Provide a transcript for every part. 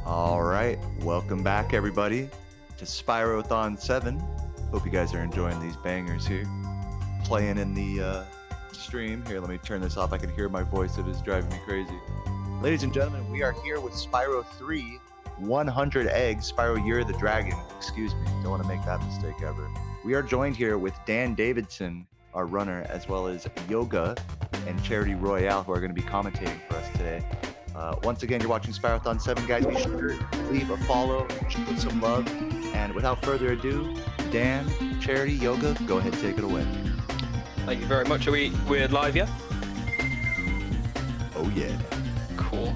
All right, welcome back everybody to Spyrothon 7. Hope you guys are enjoying these bangers here. Playing in the stream. Here, let me turn this off. I can hear my voice. It is driving me crazy. Ladies and gentlemen, we are here with Spyro 3, 100 eggs. Spyro, you're the dragon. Excuse me. Don't want to make that mistake ever. We are joined here with Dan Davidson, our runner, as well as Yoga and Charity Royall, who are going to be commentating for us today. Once again, you're watching Spyrothon 7, guys. Be sure to leave a follow, show some love. And without further ado, Dan, Charity, Yoga, go ahead and take it away. Thank you very much. We're live, yeah? Oh, yeah. Cool.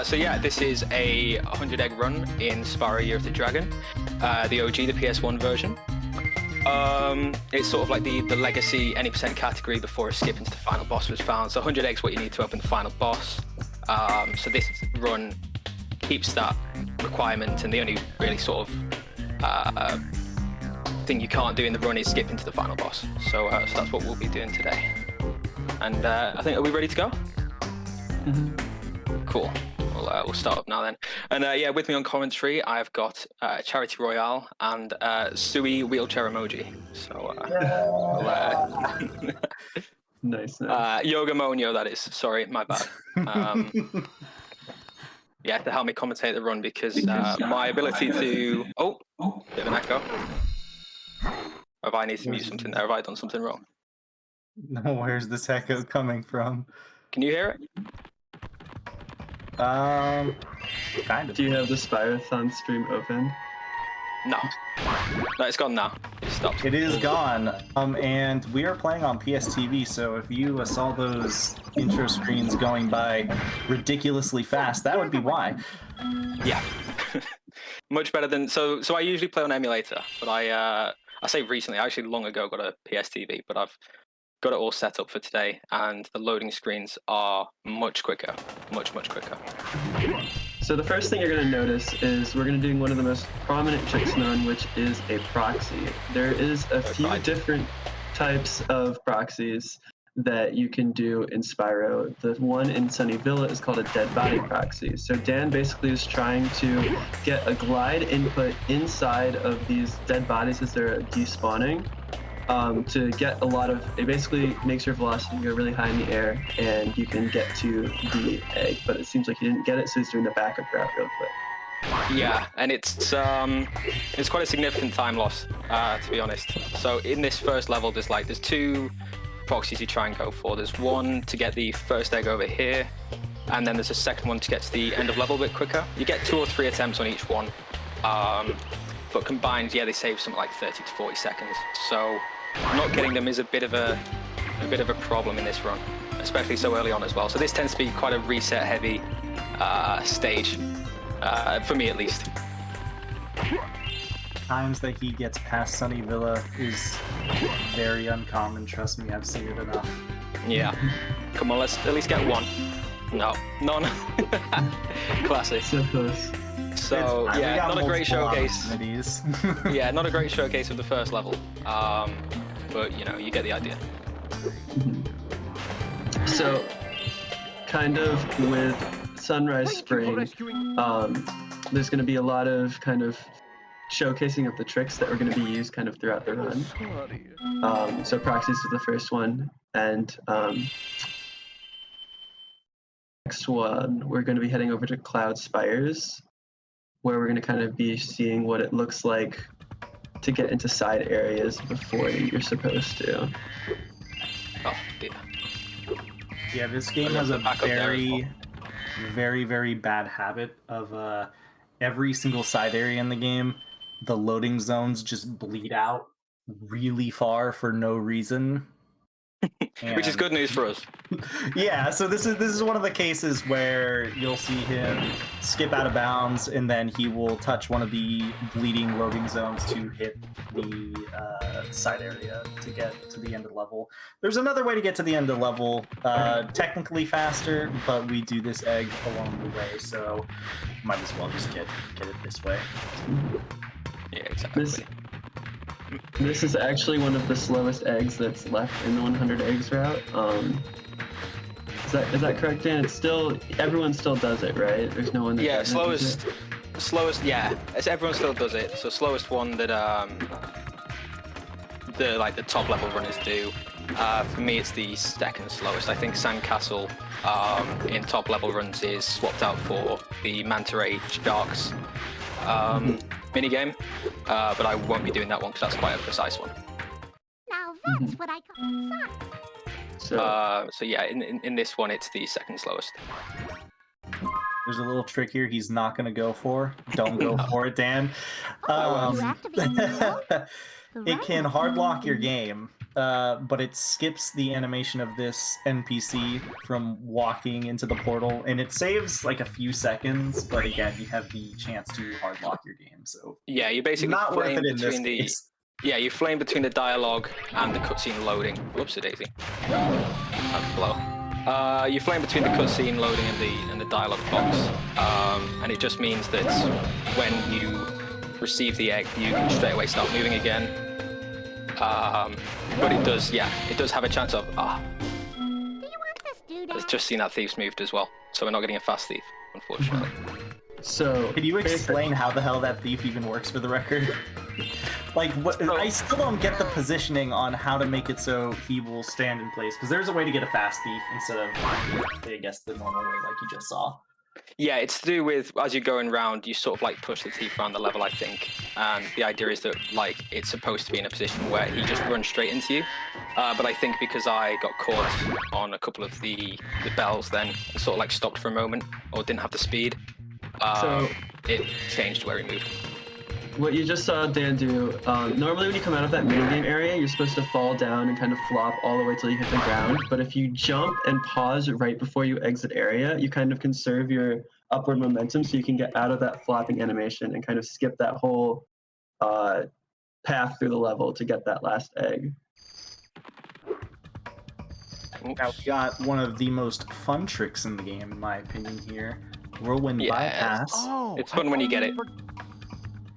So yeah, this is a 100 egg run in Spyro Year of the Dragon, the OG, the PS1 version. It's sort of like the legacy any percent category before a skip into the final boss was found. So 100 eggs what you need to open the final boss. So this run keeps that requirement, and the only really sort of thing you can't do in the run is skip into the final boss. So that's what we'll be doing today. And I think, are we ready to go? Mm-hmm. Cool. We'll start up now then. And yeah, with me on commentary, I've got Charity Royall and Sui Wheelchair Emoji. So Nice. Yoga Monio, that is. Sorry, my bad. Yeah, to help me commentate the run because my ability to... Oh, bit of an echo. Have I need to mute something there? Have I done something wrong? No, where's this echo coming from? Can you hear it? Kind of. Do you have the Spyrothon stream open? No, it's gone now. It stopped. It is gone. And we are playing on PSTV, so if you saw those intro screens going by ridiculously fast, that would be why. Yeah. Much better than... So I usually play on emulator, but I say recently, I actually long ago got a PSTV, but I've got it all set up for today, and the loading screens are much quicker. Much quicker. So the first thing you're going to notice is we're going to do one of the most prominent tricks known, which is a proxy. There is a few different types of proxies that you can do in Spyro. The one in Sunny Villa is called a dead body proxy. So Dan basically is trying to get a glide input inside of these dead bodies as they're despawning. To get a lot of, it basically makes your velocity go really high in the air and you can get to the egg, but it seems like you didn't get it, so he's doing the backup route real quick. Yeah, and it's quite a significant time loss, to be honest. So in this first level, there's two proxies you try and go for. There's one to get the first egg over here, and then there's a second one to get to the end of level a bit quicker. You get 2 or 3 attempts on each one, but combined, yeah, they save something like 30 to 40 seconds. So not getting them is a bit of a problem in this run, especially so early on as well. So this tends to be quite a reset heavy stage, for me at least. Times that he gets past Sunny Villa is very uncommon, trust me, I've seen it enough. Yeah. Come on, let's at least get one. No, none. Classic. So close. So yeah, not a great showcase. Yeah, not a great showcase of the first level. But you know, you get the idea. So, kind of with Sunrise Spring, there's going to be a lot of kind of showcasing of the tricks that are going to be used kind of throughout the run. So proxies is the first one, and next one we're going to be heading over to Cloud Spires, where we're going to kind of be seeing what it looks like to get into side areas before you're supposed to. Oh dear. Yeah, this game has a very bad habit of every single side area in the game, the loading zones just bleed out really far for no reason. Which is good news for us. Yeah, so this is one of the cases where you'll see him skip out of bounds, and then he will touch one of the bleeding loading zones to hit the side area to get to the end of the level. There's another way to get to the end of the level, technically faster, but we do this egg along the way, so might as well just get it this way. Yeah, exactly. This is actually one of the slowest eggs that's left in the 100 eggs route. Is that correct, Dan? It's still, everyone still does it, right? There's no one that slowest slowest, yeah. As everyone still does it. So slowest one that the top level runners do. For me, it's the second slowest. I think Sandcastle in top level runs is swapped out for the Manta Ray Sharks mini game, but I won't be doing that one because that's quite a precise one. Now that's what I call So yeah, in this one, it's the second slowest. There's a little trick here he's not going to go for. Don't go for it, Dan. You have to be in the It can hard lock your game, but it skips the animation of this NPC from walking into the portal, and it saves like a few seconds, but again, you have the chance to hard lock your game, so... Yeah, you basically not worth flame it in this between the... case. Yeah, you flame between the dialogue and the cutscene loading. Whoopsie daisy. That's blow. You flame between the cutscene loading and the dialogue box, and it just means that when you receive the egg, you can straight away start moving again. But it does have a chance of Do you want this dude I've just seen that thief's moved as well, so we're not getting a fast thief, unfortunately. So Can you explain how the hell that thief even works for the record? Like, what? I still don't get the positioning on how to make it so he will stand in place, because there's a way to get a fast thief instead of, I guess, the normal way like you just saw. Yeah, it's to do with, as you're going around, you sort of like push the thief around the level, I think. And the idea is that like it's supposed to be in a position where he just runs straight into you. But I think because I got caught on a couple of the bells then, and sort of like stopped for a moment, or didn't have the speed, it changed where he moved. what you just saw Dan do, normally when you come out of that minigame area, you're supposed to fall down and kind of flop all the way till you hit the ground. But if you jump and pause right before you exit area, you kind of conserve your upward momentum so you can get out of that flopping animation and kind of skip that whole path through the level to get that last egg. Now we got one of the most fun tricks in the game, in my opinion here. Whirlwind bypass. It's fun when you get it.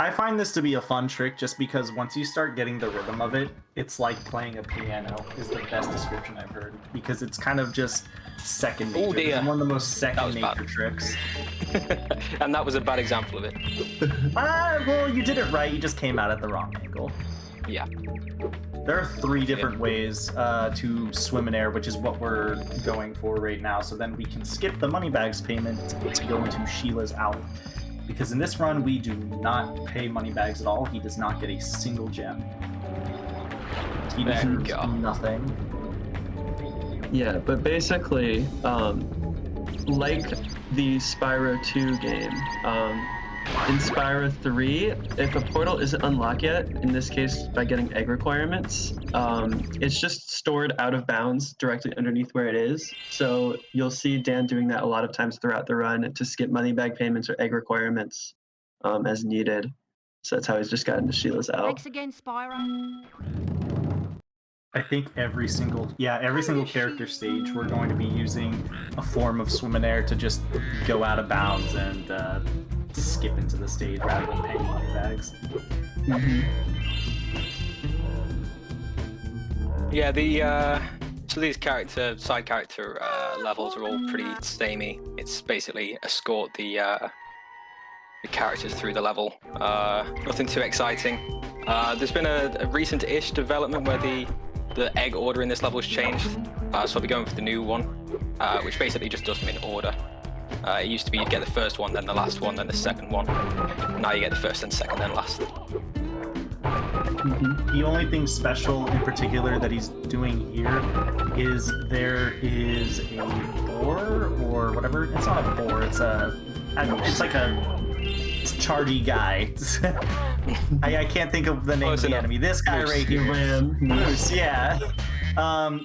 I find this to be a fun trick just because once you start getting the rhythm of it, it's like playing a piano, is the best description I've heard. Because it's kind of just second nature. Oh dear. It's one of the most second was nature bad. tricks. And that was a bad example of it. Well, you did it right, you just came out at the wrong angle. Yeah. There are 3 different ways to swim in air, which is what we're going for right now. So then we can skip the moneybags payment to go into Sheila's Owl. Because in this run, we do not pay moneybags at all. He does not get a single gem. He deserves nothing. Yeah, but basically, like the Spyro 2 game, in Spyro 3, if a portal isn't unlocked yet, in this case by getting egg requirements, it's just stored out of bounds directly underneath where it is. So you'll see Dan doing that a lot of times throughout the run to skip money bag payments or egg requirements as needed. So that's how he's just gotten to Sheila's out. Thanks again, Spyro. I think every single character stage, we're going to be using a form of swim in air to just go out of bounds and skip into the stage rather than paying money bags. Yeah, so these side character levels are all pretty samey. It's basically escort the characters through the level. Nothing too exciting. There's been a recent-ish development where the egg order in this level has changed. So I'll be going for the new one, which basically just does them in order. It used to be you'd get the first one, then the last one, then the second one. Now you get the first and second, then last. The only thing special in particular that he's doing here is there is a boar or whatever. It's not a boar. It's it's like a chargy guy. I can't think of the name of the enemy. This guy right here. Moose, yeah.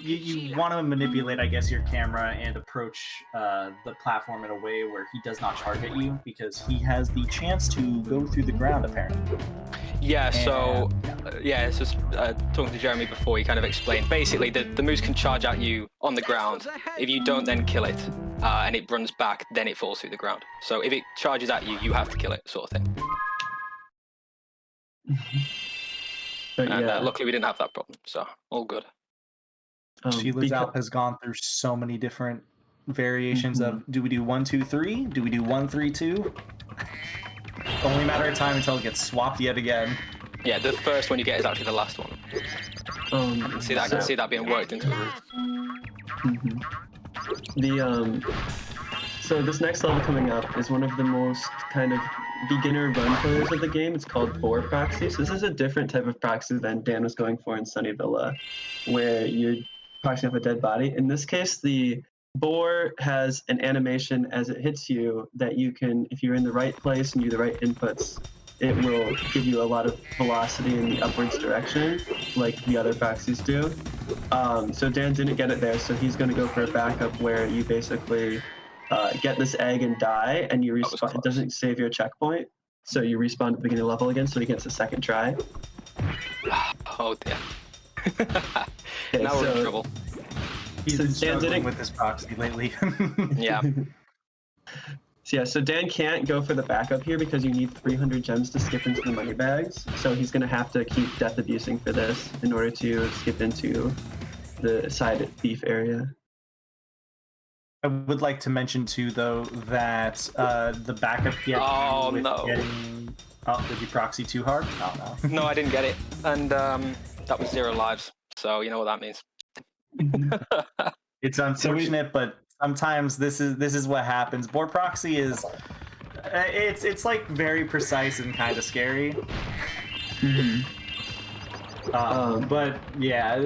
You want to manipulate, I guess, your camera and approach the platform in a way where he does not charge at you, because he has the chance to go through the ground, apparently. Yeah, so talking to Jeremy before, he kind of explained, basically, the moose can charge at you on the ground. If you don't then kill it, and it runs back, then it falls through the ground. So if it charges at you, you have to kill it, sort of thing. But And yeah, luckily we didn't have that problem, so all good. Sheila's Alp has gone through so many different variations of, do we do 1, 2, 3? Do we do 1, 3, 2? only a matter of time until it gets swapped yet again. Yeah, the first one you get is actually the last one. I can see that being worked into the route. So this next level coming up is one of the most kind of beginner run pillars of the game. It's called Boar Proxy. So this is a different type of proxy than Dan was going for in Sunny Villa, where you're proxying off a dead body. In this case, the boar has an animation as it hits you that you can, if you're in the right place and you do the right inputs, it will give you a lot of velocity in the upwards direction, like the other proxies do. So Dan didn't get it there, so he's going to go for a backup where you basically get this egg and die, and you respawn. It doesn't save your checkpoint, so you respawn at the beginning of the level again, so he gets a second try. Oh dear. Okay, Now we're in trouble. He's So been Dan struggling didn't- with this proxy lately. Yeah. So Dan can't go for the backup here because you need 300 gems to skip into the money bags. So he's going to have to keep death abusing for this in order to skip into the side thief area. I would like to mention too, though, that the backup he had Oh, with no. getting... Oh, did you proxy too hard? Oh, no. No, I didn't get it, and that was 0 lives. So you know what that means. It's unfortunate, but sometimes this is what happens. Board proxy is... It's like very precise and kind of scary. But yeah,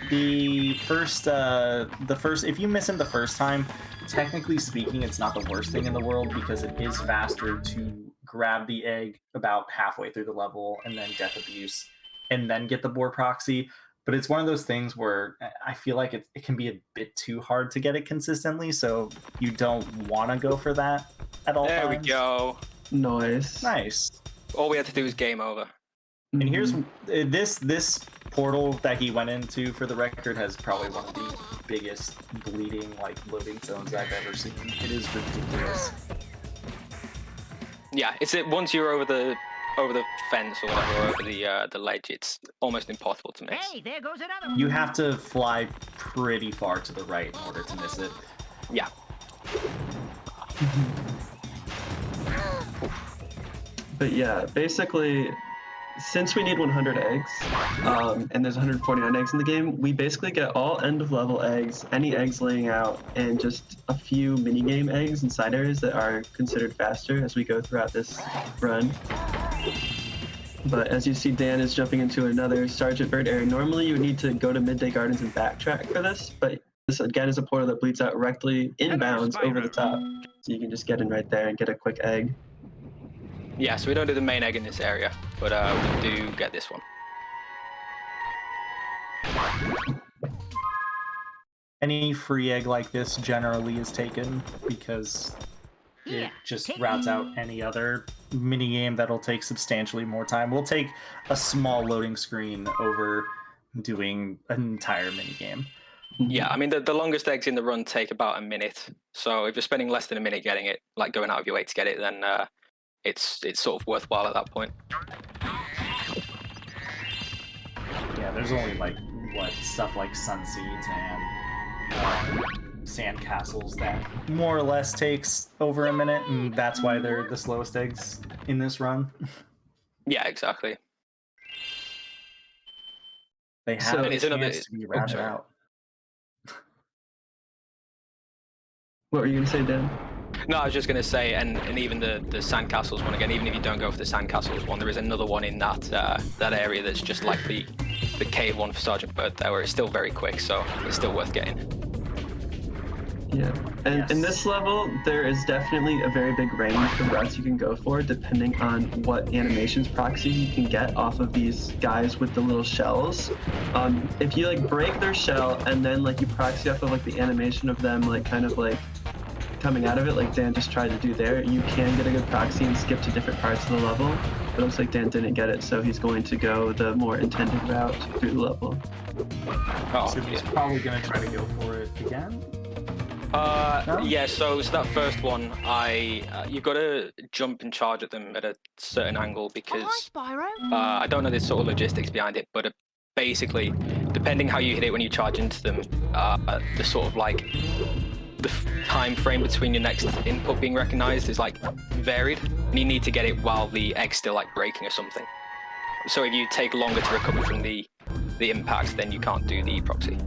the first if you miss him the first time, technically speaking, it's not the worst thing in the world because it is faster to grab the egg about halfway through the level and then death abuse and then get the boar proxy. But it's one of those things where I feel like it can be a bit too hard to get it consistently, so you don't want to go for that at all There we times. go. Nice. All we had to do is game over. And here's this portal that he went into, for the record, has probably one of the biggest bleeding loading zones I've ever seen. It is ridiculous. Yeah, once you're over the fence or whatever, or over the ledge, it's almost impossible to miss. Hey, there goes another one. You have to fly pretty far to the right in order to miss it. Yeah. But yeah, basically, since we need 100 eggs, and there's 149 eggs in the game, we basically get all end-of-level eggs, any eggs laying out, and just a few minigame eggs in side areas that are considered faster as we go throughout this run. But as you see, Dan is jumping into another Sergeant Bird area. Normally, you would need to go to Midday Gardens and backtrack for this, but this again is a portal that bleeds out directly inbounds over the top. So you can just get in right there and get a quick egg. Yeah, so we don't do the main egg in this area, but we do get this one. Any free egg like this generally is taken because it just routes out any other minigame that'll take substantially more time. We'll take a small loading screen over doing an entire minigame. Yeah, I mean, the longest eggs in the run take about a minute. So if you're spending less than a minute getting it, like going out of your way to get it, then it's sort of worthwhile at that point. Yeah, there's only stuff like Sunseeds and Sandcastles that more or less takes over a minute, and that's why they're the slowest eggs in this run. Yeah, exactly. They have So a it's chance another- to be routed sorry. out. What were you gonna say, Dan? No, I was just going to say, and even the Sandcastles one again, even if you don't go for the Sandcastles one, there is another one in that area that's just like the cave one for Sergeant Bird there, where it's still very quick, so it's still worth getting. Yeah, and in this level, there is definitely a very big range of routes you can go for, depending on what animations proxy you can get off of these guys with the little shells. If you break their shell and then you proxy off of the animation of them coming out of it, like Dan just tried to do there, you can get a good proxy and skip to different parts of the level. But it looks like Dan didn't get it, so he's going to go the more intended route through the level. Oh, So he's probably going to try to go for it again. No? Yeah, so that first one, you've got to jump and charge at them at a certain angle because Spyro. I don't know the sort of logistics behind it, but basically, depending how you hit it when you charge into them, the sort of time frame between your next input being recognized is like varied, and you need to get it while the egg's still like breaking or something. So if you take longer to recover from the impact, then you can't do the proxy.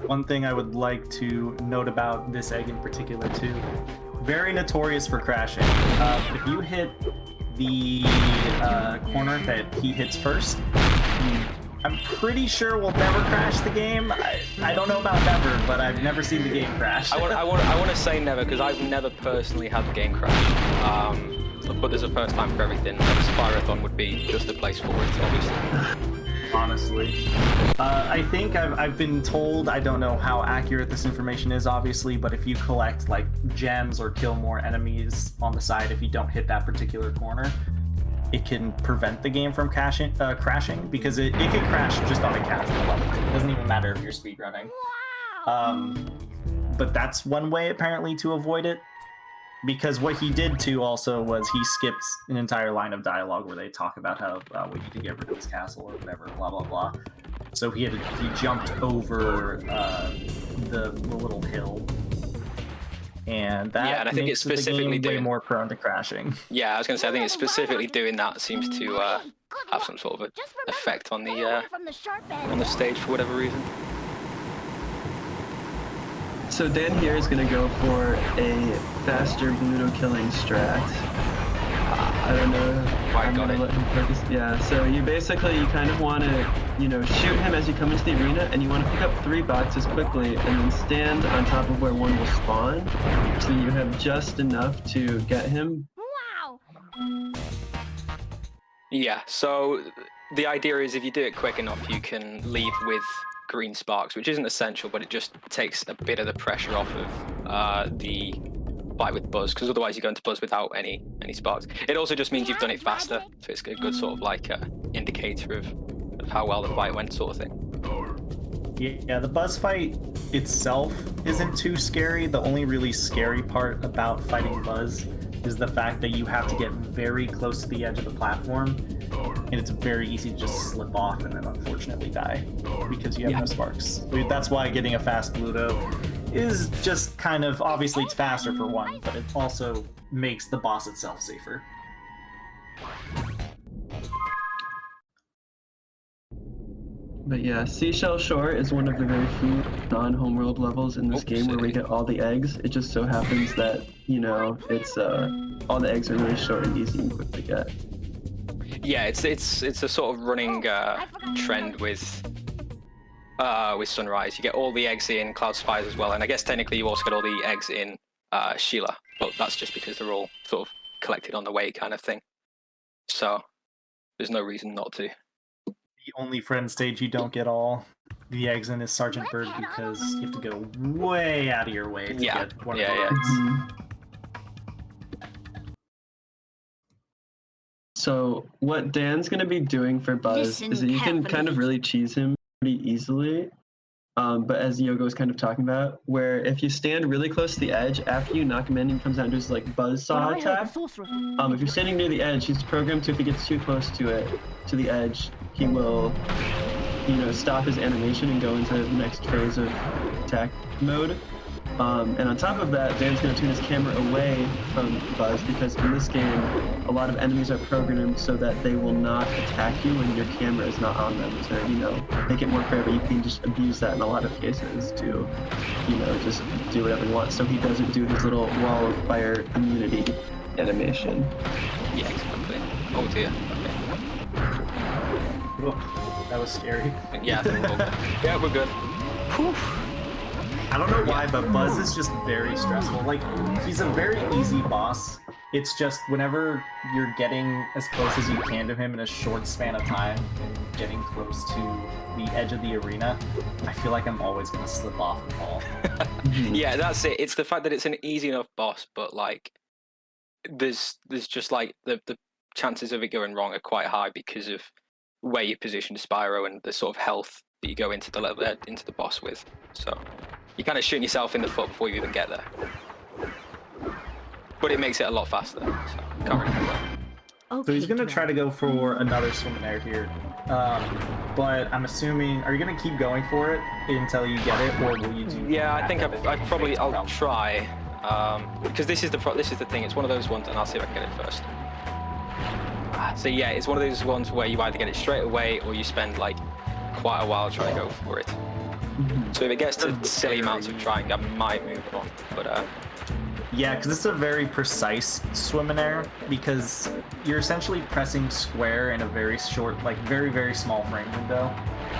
One thing I would like to note about this egg in particular too, very notorious for crashing. If you hit the corner that he hits first, I'm pretty sure we'll never crash the game. I don't know about never, but I've never seen the game crash. I want to say never because I've never personally had the game crash. But there's a first time for everything. Spyrothon would be just the place for it, obviously. Honestly, I think I've been told, I don't know how accurate this information is, obviously, but if you collect like gems or kill more enemies on the side, if you don't hit that particular corner, it can prevent the game from crashing because it can crash just on a casual level. It doesn't even matter if you're speedrunning. Wow. But that's one way apparently to avoid it. Because what he did too also was he skipped an entire line of dialogue where they talk about how we need to get rid of this castle or whatever, blah blah blah. So he jumped over the little hill, and that Yeah, and I think makes it's specifically the game way doing more prone to crashing. Yeah, I was gonna say I think it's specifically doing that seems to Good have luck. some sort of Just remember, effect on stay the away from the sharp on the end. stage for whatever reason. So Dan here is going to go for a faster Bluto killing strat. I don't know. I'm got gonna it. let him focus. Yeah, so you kind of want to, shoot him as you come into the arena, and you want to pick up 3 boxes quickly, and then stand on top of where one will spawn, so you have just enough to get him. Wow. Yeah, so the idea is if you do it quick enough, you can leave with green sparks, which isn't essential, but it just takes a bit of the pressure off of the fight with buzz, because otherwise you're going to buzz without any sparks. It also just means you've done it faster, so it's a good sort of like indicator of how well the fight went, sort of thing. Yeah, the buzz fight itself isn't too scary. The only really scary part about fighting Buzz is the fact that you have to get very close to the edge of the platform, and it's very easy to just slip off and then unfortunately die because you have no sparks. That's why getting a fast Bluto is just kind of, obviously it's faster for one, but it also makes the boss itself safer. But yeah, Seashell Shore is one of the very few non-homeworld levels in this game where we get all the eggs. It just so happens that, it's all the eggs are really short and easy and quick to get. Yeah, it's a sort of running trend with Sunrise. You get all the eggs in Cloud Spies as well, and I guess technically you also get all the eggs in Sheila, but that's just because they're all sort of collected on the way kind of thing. So there's no reason not to. The only friend stage you don't get all the eggs in is Sergeant Bird because you have to go way out of your way to get one of the eggs. So what Dan's going to be doing for Buzz is that you can kind of really cheese him pretty easily. But as Yogo was kind of talking about, where if you stand really close to the edge, after you knock him in, he comes out and does like buzzsaw attack. If you're standing near the edge, he's programmed to, if he gets too close to the edge, he will, stop his animation and go into the next phase of attack mode. And on top of that, Dan's going to turn his camera away from Buzz because in this game, a lot of enemies are programmed so that they will not attack you when your camera is not on them to, make it more fair, but you can just abuse that in a lot of cases to, just do whatever you want. So he doesn't do his little wall of fire immunity animation. Yeah, exactly. Oh dear. Whoa, that was scary. Yeah, I think we're all good. Yeah, we're good. Whew. I don't know why, but Buzz is just very stressful. Like, he's a very easy boss. It's just whenever you're getting as close as you can to him in a short span of time and getting close to the edge of the arena, I feel like I'm always going to slip off and fall. Yeah, that's it. It's the fact that it's an easy enough boss, but like, there's just like the chances of it going wrong are quite high because of where you position Spyro and the sort of health that you go into the level into the boss with. So you're kind of shooting yourself in the foot before you even get there. But it makes it a lot faster, so can't really complain. So he's going to try to go for another swim in air here. but I'm assuming, are you gonna keep going for it until you get it, or will you do? Yeah, I think I'll try, because this is the thing. It's one of those ones, and I'll see if I can get it first. So yeah, it's one of those ones where you either get it straight away or you spend like quite a while trying to go for it. So if it gets to silly amounts of trying, I might move on. But yeah, because it's a very precise swim and air, because you're essentially pressing square in a very short, like very small frame window,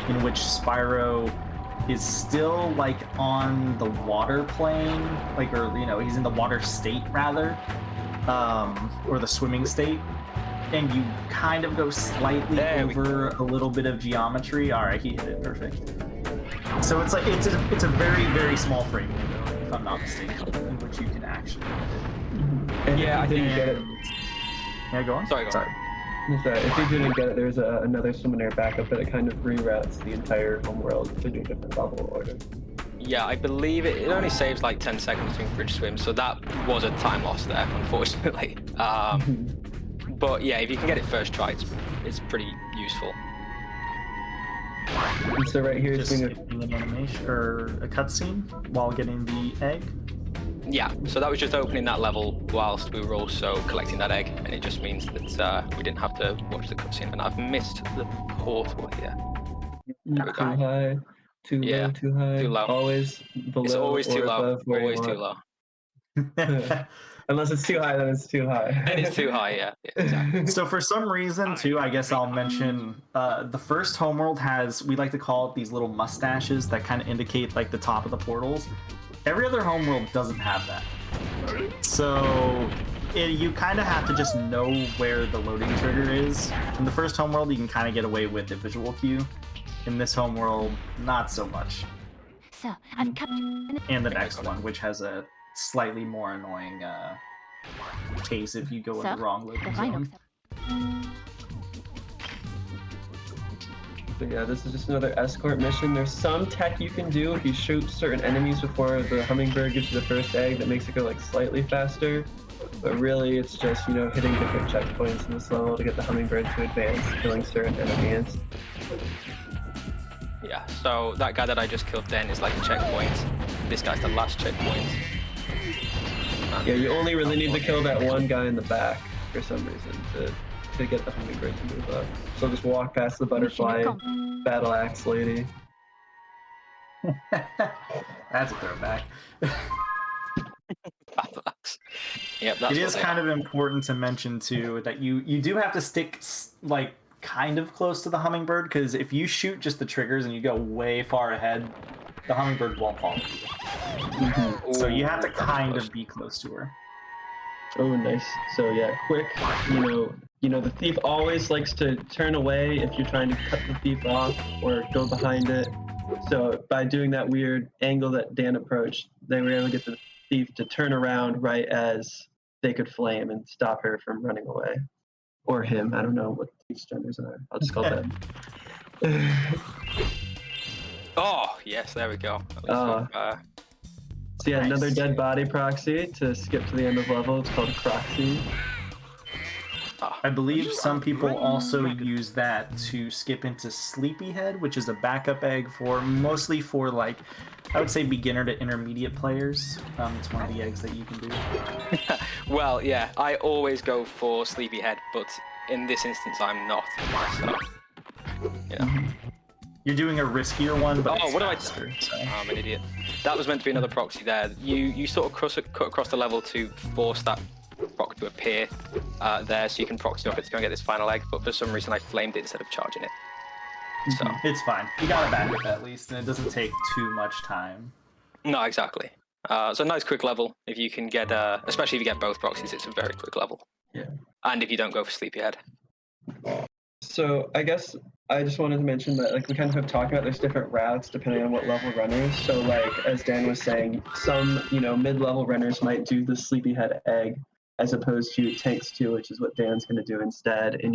in which Spyro is still like on the water plane, like, or he's in the water state rather, or the swimming state, and you kind of go slightly over a little bit of geometry. All right, he hit it perfect. So it's like it's a very small frame window, if I'm not mistaken, in which you can actually hit it. Yeah, I think you get it. Yeah, go on. Sorry. If you didn't get it, there's another swim and air backup, but it kind of reroutes the entire homeworld to do a different level order. yeah, I believe it only saves like 10 seconds between bridge swims, so that was a time loss there, unfortunately. But yeah, if you can get it first try, it's pretty useful. And so right here is Just doing skipping an animation or a cutscene while getting the egg. Yeah, so that was just opening that level whilst we were also collecting that egg, and it just means that we didn't have to watch the cutscene, and I've missed the portal here. not too high, too low, too high. Too low. Always below It's always or too low. above where Always you too want. low. Unless it's too high, then it's too high. And it's too high, yeah. Exactly. So for some reason too, I guess I'll mention the first homeworld has, we like to call it these little mustaches that kind of indicate like the top of the portals. Every other homeworld doesn't have that. So you kind of have to just know where the loading trigger is. In the first homeworld, you can kind of get away with the visual cue. In this homeworld, not so much. So, I've cut. And the next one, which has a slightly more annoying case if you go in the wrong loading zone. So yeah, this is just another escort mission. There's some tech you can do if you shoot certain enemies before the hummingbird gives you the first egg that makes it go like slightly faster. But really, it's just, hitting different checkpoints in this level to get the hummingbird to advance, killing certain enemies. Yeah, so that guy that I just killed then is like a checkpoint. This guy's the last checkpoint. Yeah, you only really need to kill that one guy in the back for some reason to get the hummingbird to move up. So just walk past the butterfly battle axe lady. That's a throwback. Battle axe. Yep, that's it is kind of important to mention too that you do have to stick like kind of close to the hummingbird, because if you shoot just the triggers and you go way far ahead, the hummingbird won't fall. So you have to kind of be close to her. Oh, nice. So yeah, quick. The thief always likes to turn away if you're trying to cut the thief off or go behind it. So by doing that weird angle that Dan approached, they were able to get the thief to turn around right as they could flame and stop her from running away. Or him. I don't know what these genders are. I'll just call them. Oh, yes, there we go. So yeah, Nice. Another dead body proxy to skip to the end of level. It's called Proxy. I believe some people also use that to skip into Sleepyhead, which is a backup egg mostly for like, I would say beginner to intermediate players. It's one of the eggs that you can do. Well, yeah, I always go for Sleepyhead, but in this instance, I'm not. So, yeah. You're doing a riskier one, but it's what faster, do I do? so. I'm an idiot. That was meant to be another proxy there. You sort of cut across the level to force that proc to appear there, so you can proxy off it to go and get this final egg, but for some reason I flamed it instead of charging it. So It's fine. You got a backup at least, and it doesn't take too much time. no, exactly. So nice quick level. If you can get, especially if you get both proxies, it's a very quick level. Yeah. And if you don't go for Sleepyhead. So I guess I just wanted to mention that we kind of have talked about there's different routes depending on what level runners. So as Dan was saying, some mid-level runners might do the Sleepyhead egg as opposed to Tanks 2, which is what Dan's going to do instead. And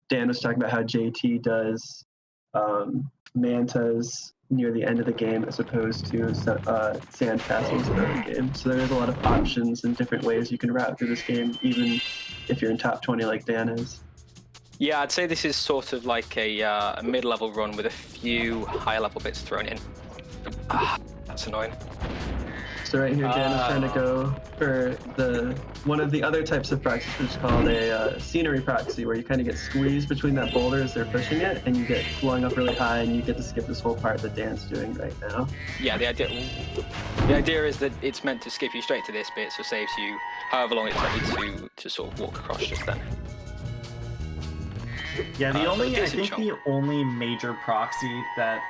Dan was talking about how JT does mantas near the end of the game as opposed to sand castles in the game. So there's a lot of options and different ways you can route through this game, even if you're in top 20 like Dan is. Yeah, I'd say this is sort of like a mid-level run with a few high-level bits thrown in. That's annoying. So right here, Dan is trying to go for one of the other types of proxies, which is called a scenery proxy, where you kind of get squeezed between that boulder as they're pushing it, and you get flung up really high, and you get to skip this whole part that Dan's doing right now. Yeah, the idea is that it's meant to skip you straight to this bit, so it saves you however long it took you to sort of walk across just then. Yeah, so I think the only major proxy that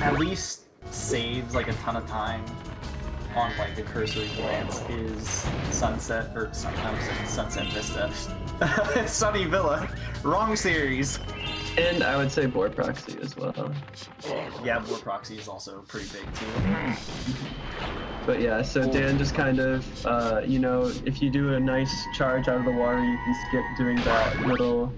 at least saves like a ton of time on like the cursory glance is Sunset, or sometimes Sunset Vista. Sunny Villa. Wrong series. And I would say board proxy as well. Yeah, board proxy is also pretty big too. But yeah, so Dan just kind of, you know, if you do a nice charge out of the water, you can skip doing that little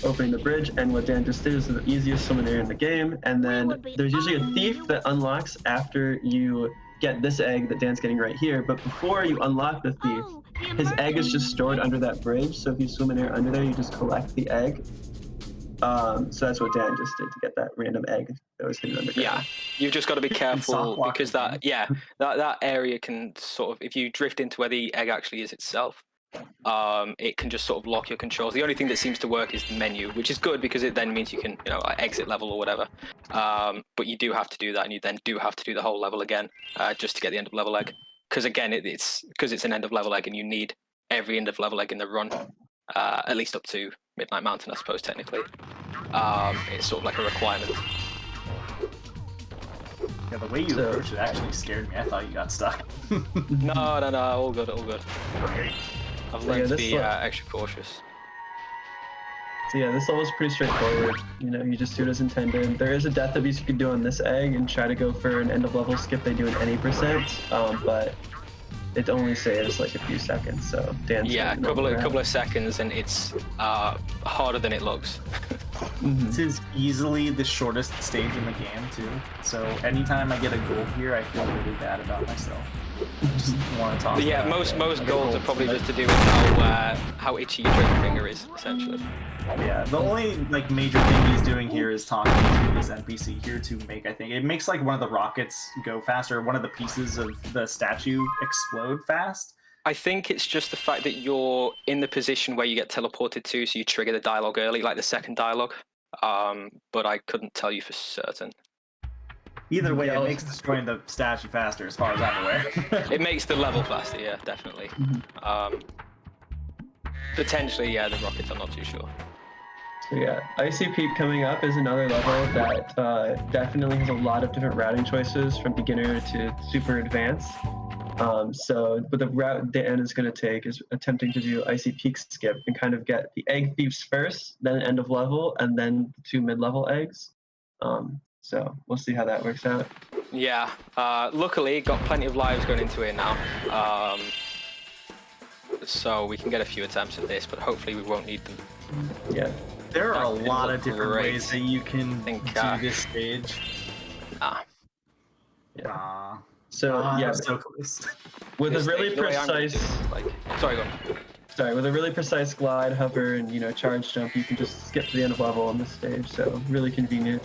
opening the bridge, and what Dan just did is the easiest summon area in the game, and then there's usually a thief that unlocks after you get this egg that Dan's getting right here, but before you unlock the thief, his egg is just stored under that bridge, so if you swim in air under there, you just collect the egg. So that's what Dan just did to get that random egg that was hidden underground. Yeah, you've just got to be careful because that area can sort of, if you drift into where the egg actually is itself, it can just sort of lock your controls. The only thing that seems to work is the menu, which is good because it then means you can, you know, like exit level or whatever. But you do have to do that, and you then do have to do the whole level again just to get the end of level egg. Because again, it's an end of level egg, and you need every end of level egg in the run, at least up to Midnight Mountain, I suppose technically. It's sort of like a requirement. Yeah, the way you approached it actually scared me. I thought you got stuck. No, all good, all good. I've learned to be extra cautious. So yeah, this level is pretty straightforward. You know, you just do it as intended. There is a death abuse you can do on this egg and try to go for an end of level skip they do in any percent, but it only saves like a few seconds. So Dan's a couple of seconds, and it's harder than it looks. This is easily the shortest stage in the game too. So anytime I get a gold here, I feel really bad about myself. Just want to toss. Yeah, most golds are probably just to do with how itchy your trigger finger is, essentially. Yeah, the only like major thing he's doing here is talking to this NPC here to make, I think it makes like one of the rockets go faster, one of the pieces of the statue explode fast. I think it's just the fact that you're in the position where you get teleported to, so you trigger the dialogue early, like the second dialogue. But I couldn't tell you for certain. Either way, it makes destroying the statue faster, as far as I'm aware. It makes the level faster, yeah, definitely. Potentially, yeah, the rockets, I'm not too sure. So yeah, Icy Peak coming up is another level that definitely has a lot of different routing choices from beginner to super advanced. But the route Dan is going to take is attempting to do Icy Peak skip and kind of get the egg thieves first, then end of level, and then the 2 mid-level eggs. So we'll see how that works out. Yeah, luckily got plenty of lives going into it now. So we can get a few attempts at this, but hopefully we won't need them. Yeah. There are a lot of different ways that you can do this stage. So yeah, so close. With a really precise, with a really precise glide, hover, and charge jump, you can just skip to the end of level on this stage. So really convenient.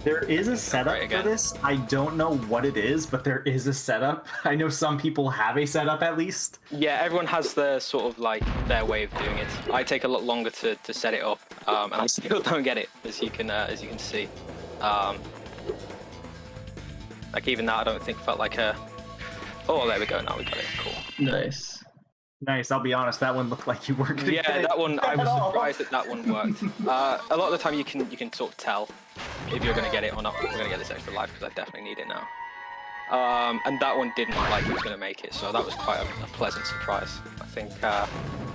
There is a setup for this. I don't know what it is, but there is a setup. I know some people have a setup at least. Yeah, everyone has their sort of like their way of doing it. I take a lot longer to set it up, and I still don't get it, as you can see. Like even that, I don't think felt like a. Oh, there we go. Now we got it. Cool. Nice. Nice. I'll be honest. That one looked like you weren't gonna get it. That one. I was surprised that one worked. A lot of the time, you can sort of tell if you're gonna get it or not. We're gonna get this extra life because I definitely need it now. And that one didn't look like he was gonna make it, so that was quite a pleasant surprise. I think I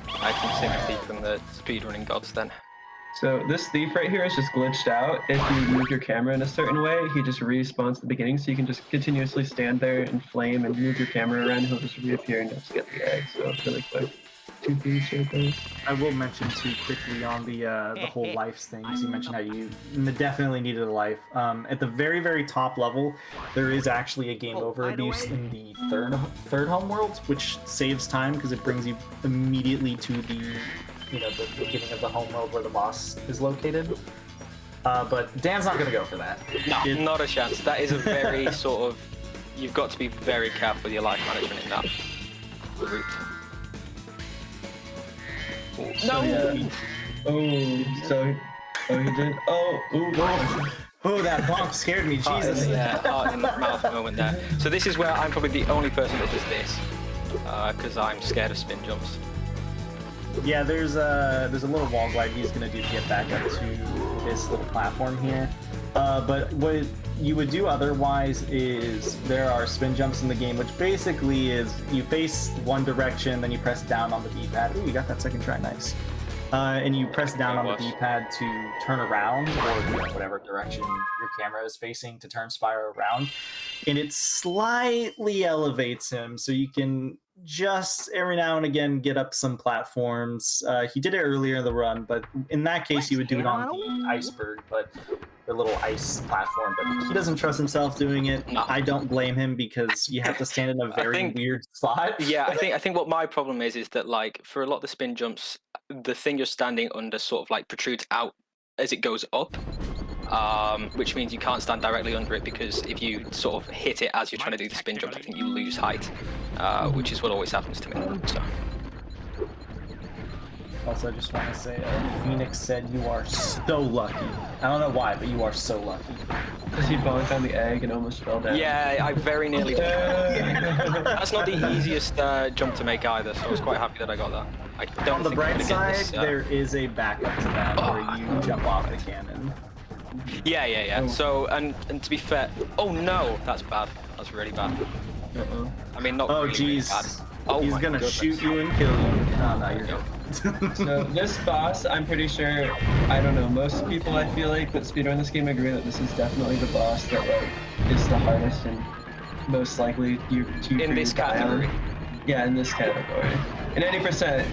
have some sympathy from the speedrunning gods then. So this thief right here is just glitched out. If you move your camera in a certain way, he just respawns at the beginning, so you can just continuously stand there and flame and move your camera around. He'll just reappear and just get the egg. So it's really quick. 2 thieves right there. I will mention too quickly on the whole lives thing. So you mentioned how you definitely needed a life. At the very, very top level, there is actually a game over abuse in the third home world, which saves time because it brings you immediately to the the beginning of the home world where the boss is located. But Dan's not gonna go for that. No, not a chance. That is a very sort of. You've got to be very careful with your life management in that route. So, yeah. He did. Oh, that bonk scared me, Jesus. Heart in the mouth moment there. So this is where I'm probably the only person that does this, because I'm scared of spin jumps. Yeah, there's a little wall glide he's gonna do to get back up to this little platform here. But what you would do otherwise is there are spin jumps in the game, which basically is you face one direction, then you press down on the D-pad. Ooh, you got that second try, nice. And you press down on the D-pad to turn around, or whatever direction your camera is facing to turn Spyro around. And it slightly elevates him, so you can just every now and again get up some platforms. He did it earlier in the run, but in that case you would do it on the iceberg, but the little ice platform. But he doesn't trust himself doing it. No. I don't blame him, because you have to stand in a very weird spot. Yeah, I think what my problem is that like for a lot of the spin jumps, the thing you're standing under sort of like protrudes out as it goes up. Which means you can't stand directly under it, because if you sort of hit it as you're trying to do the spin jump, I think you lose height, which is what always happens to me. So. Also, I just want to say, Phoenix said you are so lucky. I don't know why, but you are so lucky. Because he bonked on the egg and almost fell down. Yeah, I very nearly did. That's not the easiest jump to make either, so I was quite happy that I got that. I don't On the think bright I'm gonna get side, this, there is a backup to that where you jump off the cannon. Yeah. So, and to be fair, oh no, that's bad. That's really bad. I mean, not Oh, really, jeez. really bad. Oh, He's my gonna goodness. shoot you and kill you. Oh, no, you're good. So this boss, I'm pretty sure, I don't know, most people I feel like that speedrun this game agree that this is definitely the boss that like is the hardest and most likely In this category. Yeah, in this category. In 80%,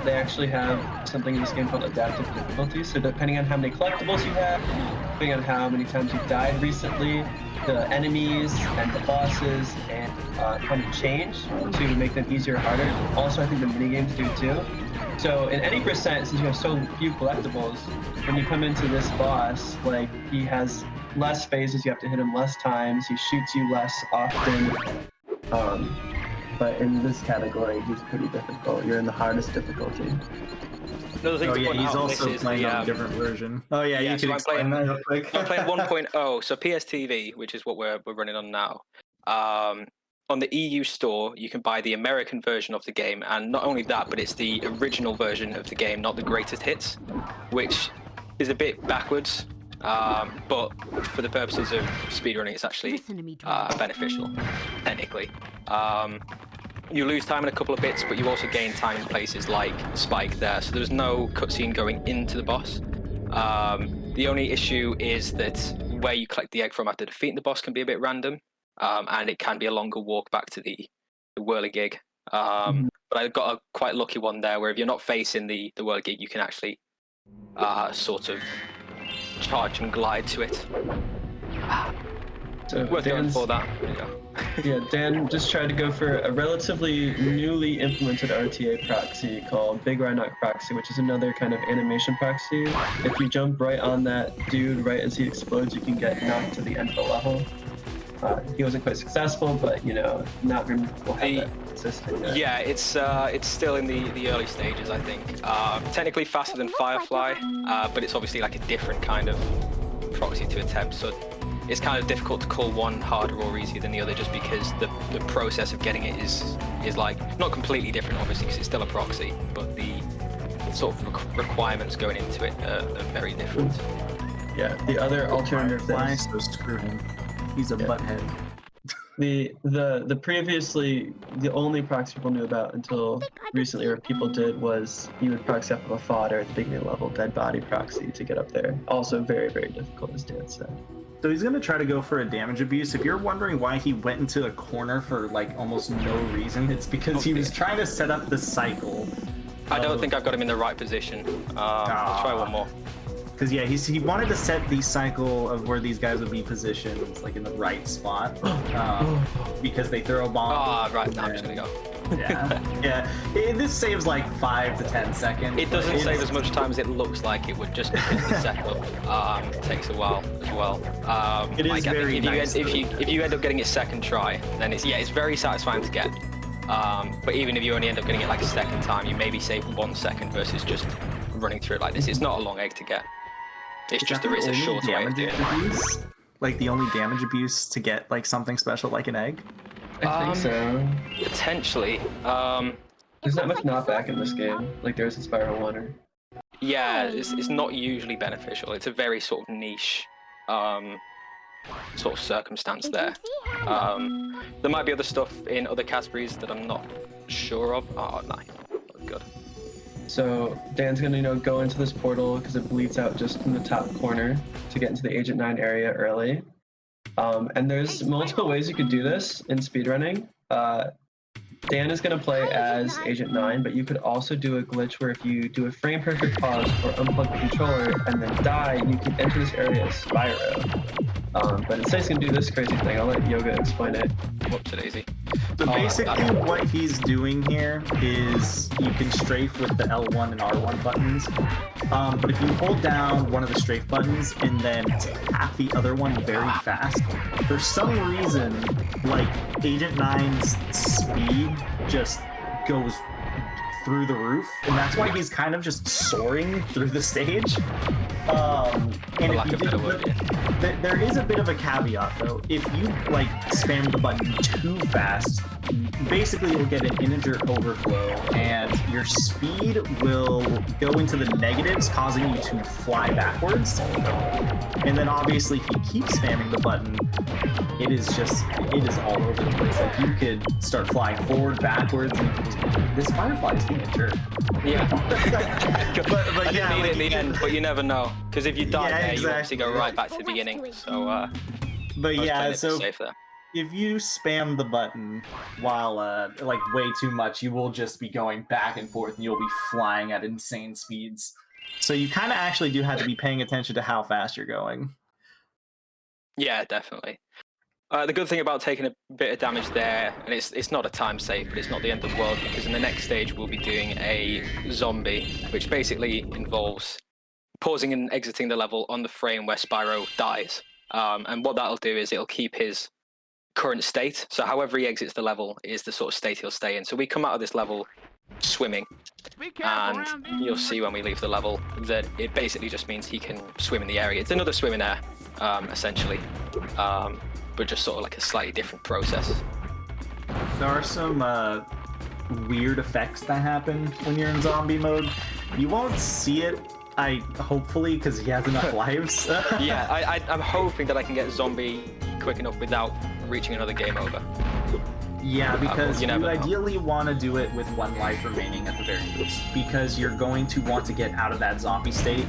they actually have something in this game called adaptive difficulty. So depending on how many collectibles you have, depending on how many times you've died recently, the enemies and the bosses and kind of change to make them easier or harder. Also, I think the minigames do too. So in any percent, since you have so few collectibles, when you come into this boss, like he has less phases, you have to hit him less times, he shoots you less often. But in this category, he's pretty difficult. You're in the hardest difficulty. Another thing to point he's out, also this is playing the, on a different version. Oh yeah, you so can explain that real quick. I'm playing 1.0, so PSTV, which is what we're running on now. On the EU store, you can buy the American version of the game, and not only that, but it's the original version of the game, not the greatest hits, which is a bit backwards. But for the purposes of speedrunning, it's actually beneficial, technically. You lose time in a couple of bits, but you also gain time in places like Spike there, so there's no cutscene going into the boss. The only issue is that where you collect the egg from after defeating the boss can be a bit random, and it can be a longer walk back to the whirligig. But I got a quite lucky one there, where if you're not facing the whirligig, you can actually sort of charge and glide to it. So Worth going for that. There you go. Yeah, Dan just tried to go for a relatively newly implemented RTA proxy called Big Rhinoc proxy, which is another kind of animation proxy. If you jump right on that dude right as he explodes, you can get knocked to the end of the level. He wasn't quite successful, but not many people have that system yet. Yeah, it's still in the early stages, I think. Technically faster than Firefly, but it's obviously like a different kind of proxy to attempt. So it's kind of difficult to call one harder or easier than the other, just because the process of getting it is like not completely different, obviously, because it's still a proxy, but the sort of requirements going into it are very different. Yeah, the other alternative Firefly, so screw him. He's a butthead. The previously the only proxy people knew about until recently, or people did, was you would proxy off of a fodder at the beginning level, dead body proxy to get up there. Also very, very difficult, as Dan said. So he's gonna try to go for a damage abuse. If you're wondering why he went into a corner for like almost no reason, it's because he was trying to set up the cycle. I don't think I've got him in the right position. I'll try one more. Because yeah, he wanted to set the cycle of where these guys would be positioned like in the right spot, because they throw a bomb. Ah, right. and Now I'm just then- gonna go. Yeah. This saves like 5 to 10 seconds. It doesn't save as much time as it looks like it would, just because the setup takes a while as well. It is like, I think very nice. if you end up getting it second try, then it's very satisfying to get. But even if you only end up getting it like a second time, you maybe save 1 second versus just running through it like this. It's not a long egg to get. It's just there is a shorter way of doing it. abuse? Like the only damage abuse to get like something special like an egg? I think so. Potentially. There's not much knockback in this game, like there is in Spyro 1 or... Yeah, it's not usually beneficial. It's a very sort of niche sort of circumstance there. There might be other stuff in other categories that I'm not sure of. Oh, no. Good. So Dan's gonna, go into this portal because it bleeds out just in the top corner to get into the Agent 9 area early. And there's multiple ways you could do this in speedrunning. Dan is going to play as Agent 9, but you could also do a glitch where if you do a frame perfect pause or unplug the controller and then die, you can enter this area as Spyro. But instead he's going to do this crazy thing. I'll let Yoga explain it. Whoops, daisy. So basically what he's doing here is you can strafe with the L1 and R1 buttons. But if you hold down one of the strafe buttons and then tap the other one very fast, for some reason, like Agent 9's speed just goes through the roof, and that's why he's kind of just soaring through the stage. And if you there is a bit of a caveat though. If you like spam the button too fast, basically you'll get an integer overflow, and your speed will go into the negatives, causing you to fly backwards. And then obviously, if you keep spamming the button, it is all over the place. Like you could start flying forward, backwards, and you could just, this firefly is being a jerk. Yeah. but I yeah, didn't mean like, it in the end, but you never know. Because if you die there, you obviously go right back to the beginning. So, but yeah, so safe there. if you spam the button while like way too much, you will just be going back and forth, and you'll be flying at insane speeds. So you kind of actually do have to be paying attention to how fast you're going. Yeah, definitely. The good thing about taking a bit of damage there, and it's not a time save, but it's not the end of the world, because in the next stage we'll be doing a zombie, which basically involves pausing and exiting the level on the frame where Spyro dies. And what that'll do is it'll keep his current state. So however he exits the level is the sort of state he'll stay in. So we come out of this level swimming, and you'll see when we leave the level that it basically just means he can swim in the area. It's another swim in air, essentially. But just sort of like a slightly different process. There are some weird effects that happen when you're in zombie mode. You won't see it, hopefully, because he has enough lives. Yeah, I'm hoping that I can get zombie quick enough without reaching another game over. Yeah, because you never know. ideally want to do it with 1 life remaining at the very least, because you're going to want to get out of that zombie state.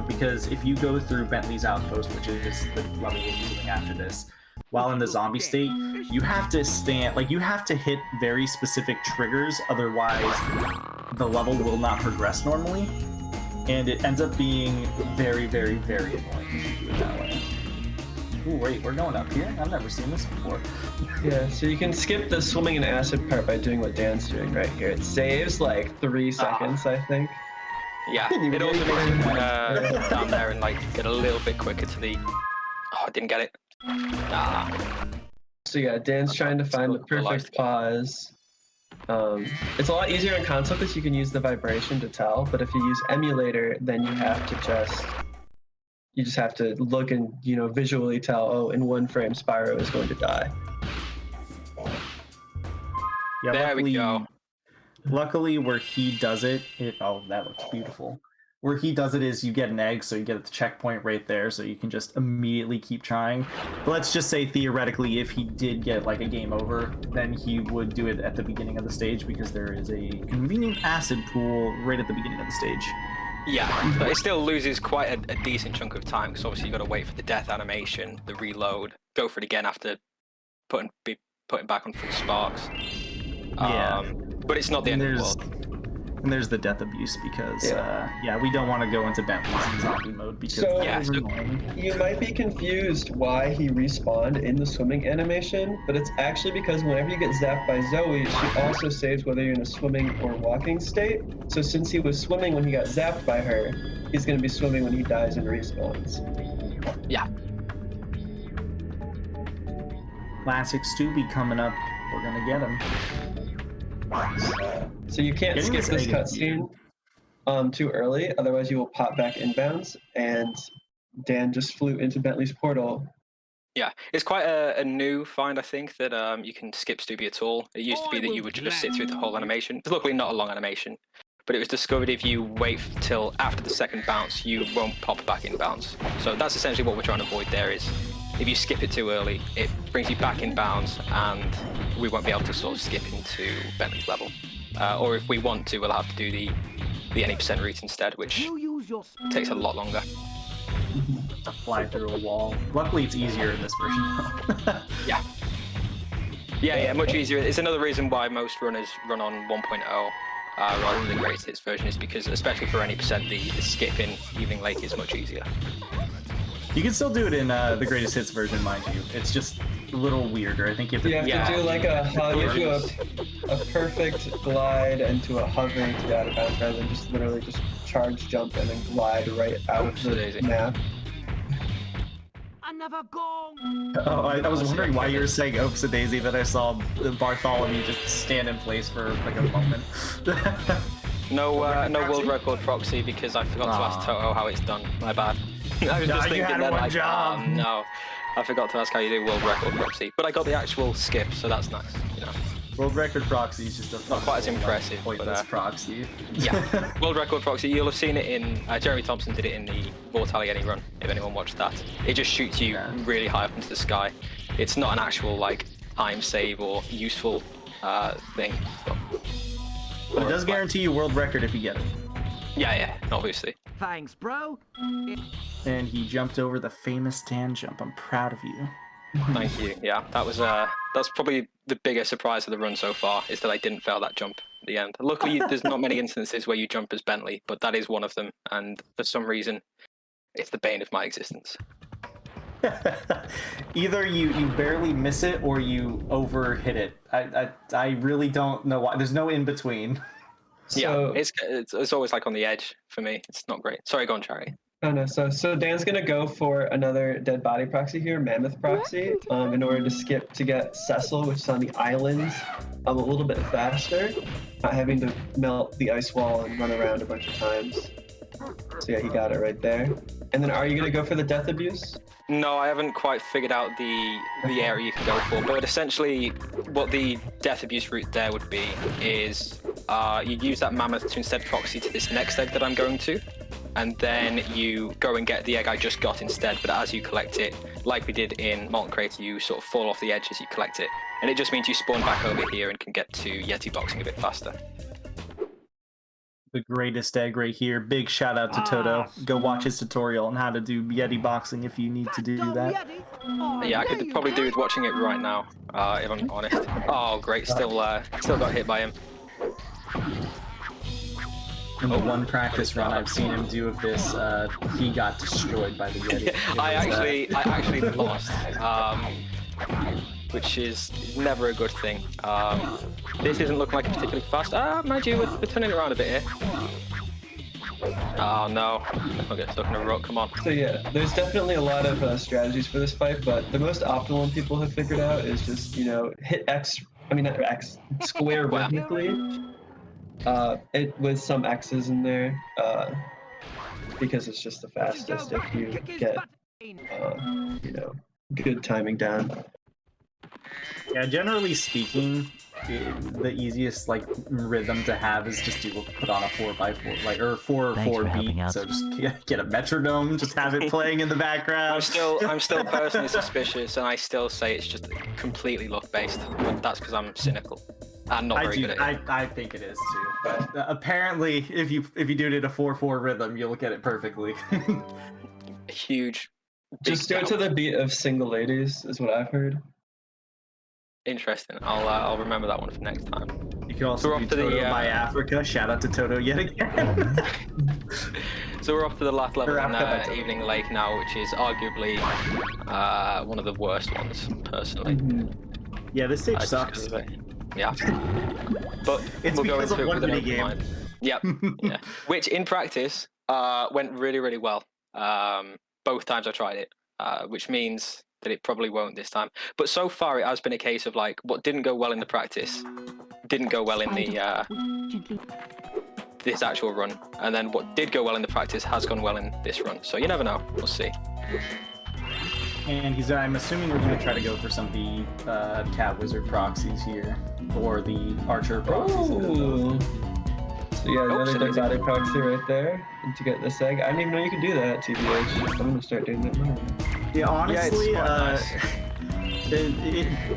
Because if you go through Bentley's Outpost, which is the level we'll be doing after this, while in the zombie state, you have to hit very specific triggers, otherwise the level will not progress normally, and it ends up being very, very, very annoying if you do it that way. Ooh, wait, we're going up here? I've never seen this before. Yeah, so you can skip the swimming in acid part by doing what Dan's doing right here. It saves like 3 seconds, I think. Yeah, it also makes you down there and like get a little bit quicker to the... Oh, I didn't get it. So yeah, Dan's trying to find the perfect pause. It's a lot easier in console because you can use the vibration to tell, but if you use emulator, then you have to just have to look and visually tell, oh, in 1 frame Spyro is going to die. Yeah, there we go. Luckily, where he does it, oh, that looks beautiful. Where he does it is you get an egg, so you get the checkpoint right there, so you can just immediately keep trying. But let's just say, theoretically, if he did get like a game over, then he would do it at the beginning of the stage, because there is a convenient acid pool right at the beginning of the stage. Yeah, but it still loses quite a decent chunk of time, because obviously you got to wait for the death animation, the reload, go for it again after putting back on full sparks. Yeah. But it's not the end of the world. And there's the death abuse because, we don't want to go into Bentley's in zombie mode because So- that is annoying. You might be confused why he respawned in the swimming animation, but it's actually because whenever you get zapped by Zoe, she also saves whether you're in a swimming or walking state. So since he was swimming when he got zapped by her, he's going to be swimming when he dies and respawns. Yeah. Classic Stewie coming up. We're gonna get him. So you can't Getting skip this this egg is cutscene too early, otherwise you will pop back inbounds, and Dan just flew into Bentley's portal. Yeah, it's quite a new find, I think, that you can skip Stubby at all. It used to be that you would just sit through the whole animation. It's luckily not a long animation, but it was discovered if you wait till after the second bounce, you won't pop back in bounds. So that's essentially what we're trying to avoid there is, if you skip it too early, it brings you back in bounds, and we won't be able to sort of skip into Bentley's level. Or if we want to, we'll have to do the any % route instead, which takes a lot longer. To fly through a wall. Luckily, it's easier in this version. Yeah, much easier. It's another reason why most runners run on 1.0 rather than the greatest hits version, is because, especially for any %, the skip in Evening Lake is much easier. You can still do it in the greatest hits version, mind you. It's just a little weirder. I think you have to. You have to do like a perfect glide into a hover to get out of bounds, rather than just literally just charge jump and then glide right out of the map. Oh, I was wondering why you were saying Oaks a Daisy, that I saw Bartholomew just stand in place for like a moment. No world record proxy because I forgot to ask Toto how it's done. My bad. I was just thinking then, like, oh, no, I forgot to ask how you do world record proxy, but I got the actual skip, so that's nice. You know, world record proxy is just a not quite as impressive, pointless proxy. Yeah, world record proxy. You'll have seen it in Jeremy Thompson did it in the Vortaliani run. If anyone watched that, it just shoots you really high up into the sky. It's not an actual like time save or useful thing. But it does guarantee you world record if you get it. Yeah, obviously. Thanks, bro. And he jumped over the famous Dan jump. I'm proud of you. Thank you. Yeah, that's probably the biggest surprise of the run so far, is that I didn't fail that jump at the end. Luckily, there's not many instances where you jump as Bentley, but that is one of them, and for some reason, it's the bane of my existence. Either you barely miss it or you over hit it. I really don't know why. There's no in between. So, yeah, it's always like on the edge for me. It's not great. Sorry, go on, Charlie. Oh no, so Dan's gonna go for another dead body proxy here, Mammoth proxy, in order to skip to get Cecil, which is on the islands, a little bit faster, not having to melt the ice wall and run around a bunch of times. So yeah, he got it right there. And then are you gonna go for the death abuse? No, I haven't quite figured out the area you can go for, but essentially what the death abuse route there would be is you use that mammoth to instead proxy to this next egg that I'm going to, and then you go and get the egg I just got instead, but as you collect it, like we did in Molten Crater, you sort of fall off the edge as you collect it, and it just means you spawn back over here and can get to Yeti boxing a bit faster. The greatest egg right here. Big shout out to Toto. Go watch his tutorial on how to do Yeti boxing if you need to do that. Yeah, I could probably do with watching it right now, if I'm honest. Oh, great. Still got hit by him. In the one practice run I've seen him do of this, he got destroyed by the Yeti. I actually lost, which is never a good thing. This isn't looking like a particularly fast. Mind you, we're turning around a bit here. Oh no, I'll get stuck in a rut. Come on. So yeah, there's definitely a lot of strategies for this fight, but the most optimal one people have figured out is just, you know, hit square rhythmically. It with some X's in there, because it's just the fastest if you get, you know, good timing down. Yeah, generally speaking, the easiest like rhythm to have is just to put on a 4x4, like, or 4/4 beat. So just get a metronome, just have it playing in the background. I'm still personally suspicious, and I still say it's just completely luck based. But that's because I'm cynical and not very good at it. I think it is too. But apparently, if you do it in a 4/4 rhythm, you'll get it perfectly. Huge. Just do it to the beat of Single Ladies, is what I've heard. Interesting. I'll remember that one for next time. You can So also we're do off to the, Toto by Africa. Shout out to Toto yet again. So we're off to the last level Or on Africa by Toto. Evening Lake now, which is arguably one of the worst ones, personally. Yeah, this stage Just sucks. 'cause of it. Yeah. But It's we'll go because into of it one with an mini open game. mind. Yep. Yeah. Which in practice went really, really well. Both times I tried it, which means that it probably won't this time. But so far it has been a case of like what didn't go well in the practice didn't go well in the Gently. this actual run, and then what did go well in the practice has gone well in this run. So you never know. We'll see. And I'm assuming we're going to try to go for some of the Cat Wizard proxies here, or the Archer proxies. Oh. So yeah, Oops, another it is. body proxy right there. And to get this egg, I didn't even know you could do that, TBH. I'm gonna start doing that more. Yeah, honestly, quite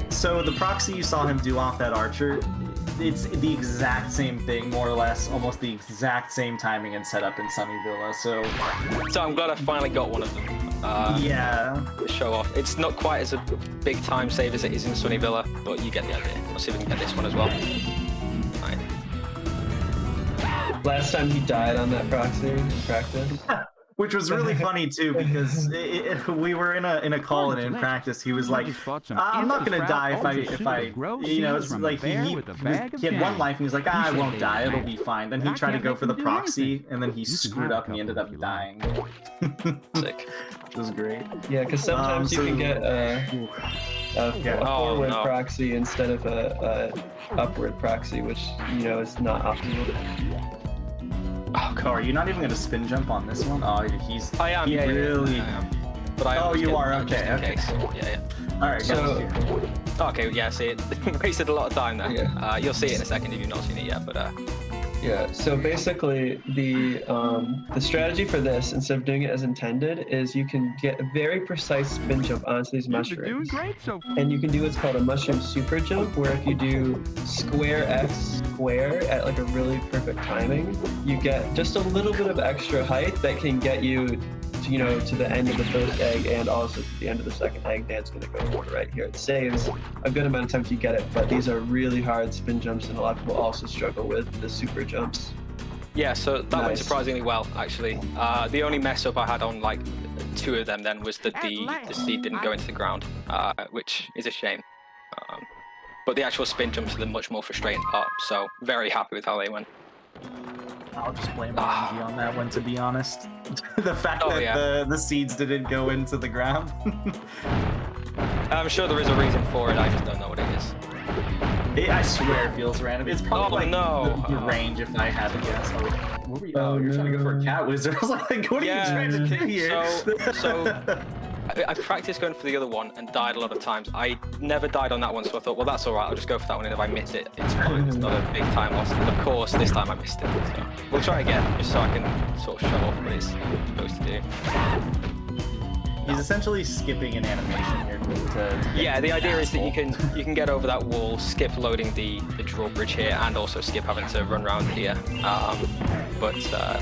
so the proxy you saw him do off that Archer, it's the exact same thing, more or less, almost the exact same timing and setup in Sunny Villa. So I'm glad I finally got one of them. yeah, To show off. It's not quite as a big time save as it is in Sunny Villa, but you get the idea. We'll see if we can get this one as well. Right. Last time he died on that proxy in practice. which was really funny too, because we were in a call and in practice he was like, I'm not gonna die if I you know, it's like he had one life and he's like, I won't die, it'll be fine. Then he tried to go for the proxy and then he screwed up and he ended up dying. Sick. It was great. Yeah, because sometimes you can get a forward no. proxy instead of a upward proxy, which you know is not optimal. Oh, Oh, are you not even gonna spin jump on this one? Oh, he's. I am. He Yeah, really. I am. But I Oh, always you get are, that just okay, in okay. case. Yeah. All right, So- Okay. Yeah. See it. Wasted a lot of time there. Yeah. You'll see it in a second if you've not seen it yet. But Yeah, so basically the strategy for this, instead of doing it as intended, is you can get a very precise spin jump onto these mushrooms. And you can do what's called a mushroom super jump, where if you do square X square at like a really perfect timing, you get just a little bit of extra height that can get you to, you know, to the end of the first egg and also to the end of the second egg. Dan's gonna go for it right here. It saves a good amount of time to get it, but these are really hard spin jumps, and a lot of people also struggle with the super jumps. yeah. So that went Nice. surprisingly well, actually. The only mess up I had on like 2 of them then was that the seed didn't go into the ground, which is a shame. But the actual spin jumps are the much more frustrating part. So very happy with how they went. I'll just blame RNG on that one, to be honest. The fact Oh, that yeah. the seeds didn't go into the ground. I'm sure there is a reason for it. I just don't know what it is. I swear it feels random. It's probably Oh, like no. the range, if I had to guess. Oh, what were you? Oh, you're trying to go for a cat wizard. I was like, what are you trying to do here? So I practiced going for the other one and died a lot of times. I never died on that one, so I thought, well, that's all right. I'll just go for that one, and if I miss it, it's fine. It's not a big time loss. And of course, this time I missed it. So we'll try again, just so I can sort of show off what it's supposed to do. He's essentially skipping an animation here to Yeah, the idea is that you can get over that wall, skip loading the drawbridge here, and also skip having to run around here. But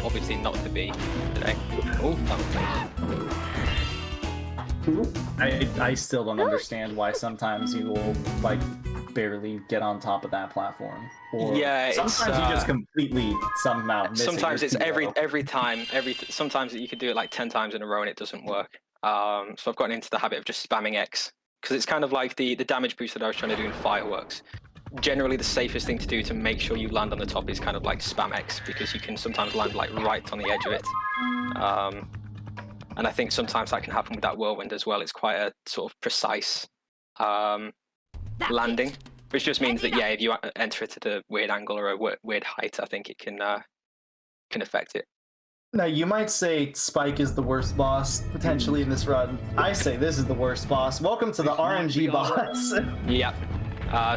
obviously not to be today. Oh, that was close. I still don't understand why sometimes you will like barely get on top of that platform. Or Yeah, it's, sometimes you just completely somehow miss it. Sometimes You're it's too low. every time. Sometimes you could do it like 10 times in a row and it doesn't work. So I've gotten into the habit of just spamming X, because it's kind of like the damage boost that I was trying to do in Fireworks. Generally, the safest thing to do to make sure you land on the top is kind of like spam X, because you can sometimes land like right on the edge of it. And I think sometimes that can happen with that whirlwind as well. It's quite a sort of precise landing, which just means that, yeah, if you enter it at a weird angle or a weird height, I think it can affect it. Now, you might say Spike is the worst boss potentially in this run. I say this is the worst boss. Welcome to the RNG boss. Yeah.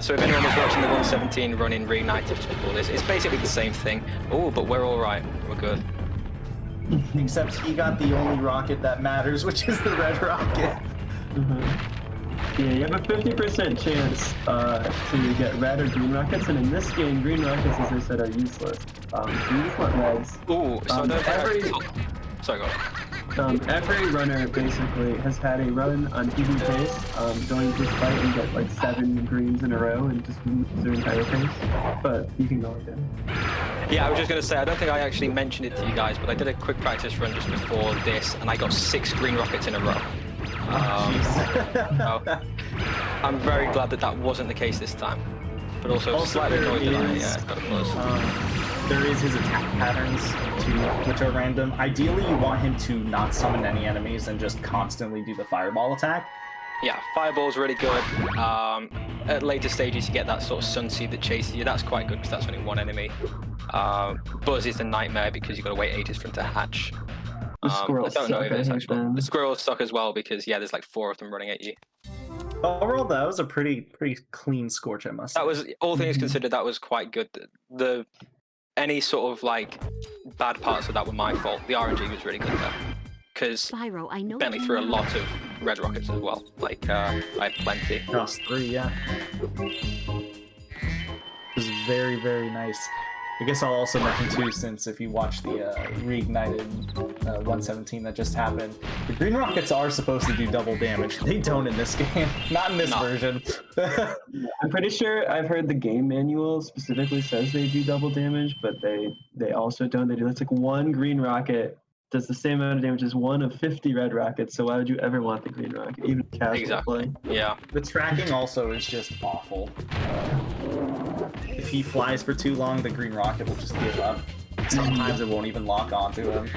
So if anyone was watching the 117 run in Reignited just before this, it's basically the same thing. Oh, but we're all right. We're good. Except he got the only rocket that matters, which is the red rocket. Yeah, you have a 50% chance to get red or green rockets, and in this game, green rockets, as I said, are useless. So you just want reds. Ooh, so Sorry, go on. every runner basically has had a run on PB pace, going to this fight and get like 7 greens in a row and just lose their entire pace. But you can go again. Yeah, I was just going to say, I don't think I actually mentioned it to you guys, but I did a quick practice run just before this, and I got 6 green rockets in a row. So I'm very glad that that wasn't the case this time, but also slightly annoyed that I got a buzz. There is his attack patterns too, which are random. Ideally, you want him to not summon any enemies and just constantly do the fireball attack. Yeah, fireball's really good. At later stages, you get that sort of sun seed that chases you. That's quite good because that's only one enemy. Buzz is a nightmare because you've got to wait ages for him to hatch. The squirrels suck. The squirrels suck as well because yeah, there's like 4 of them running at you. Overall, that was a pretty clean scorch, I must say. That was, all things considered, that was quite good. Any sort of like bad parts of that were my fault. The RNG was really good there because Spyro, I know Bentley threw a lot of red rockets as well. Like I had plenty. Cost 3, yeah. It was very nice. I guess I'll also mention too, since if you watch the reignited 117 that just happened, the green rockets are supposed to do double damage. They don't in this game, not in this version. I'm pretty sure I've heard the game manual specifically says they do double damage, but they also don't. They do. That's like 1 green rocket does the same amount of damage as 1 of 50 red rockets. So why would you ever want the green rocket, even casual play? Yeah. The tracking also is just awful. If he flies for too long, the green rocket will just give up. Sometimes it won't even lock onto him.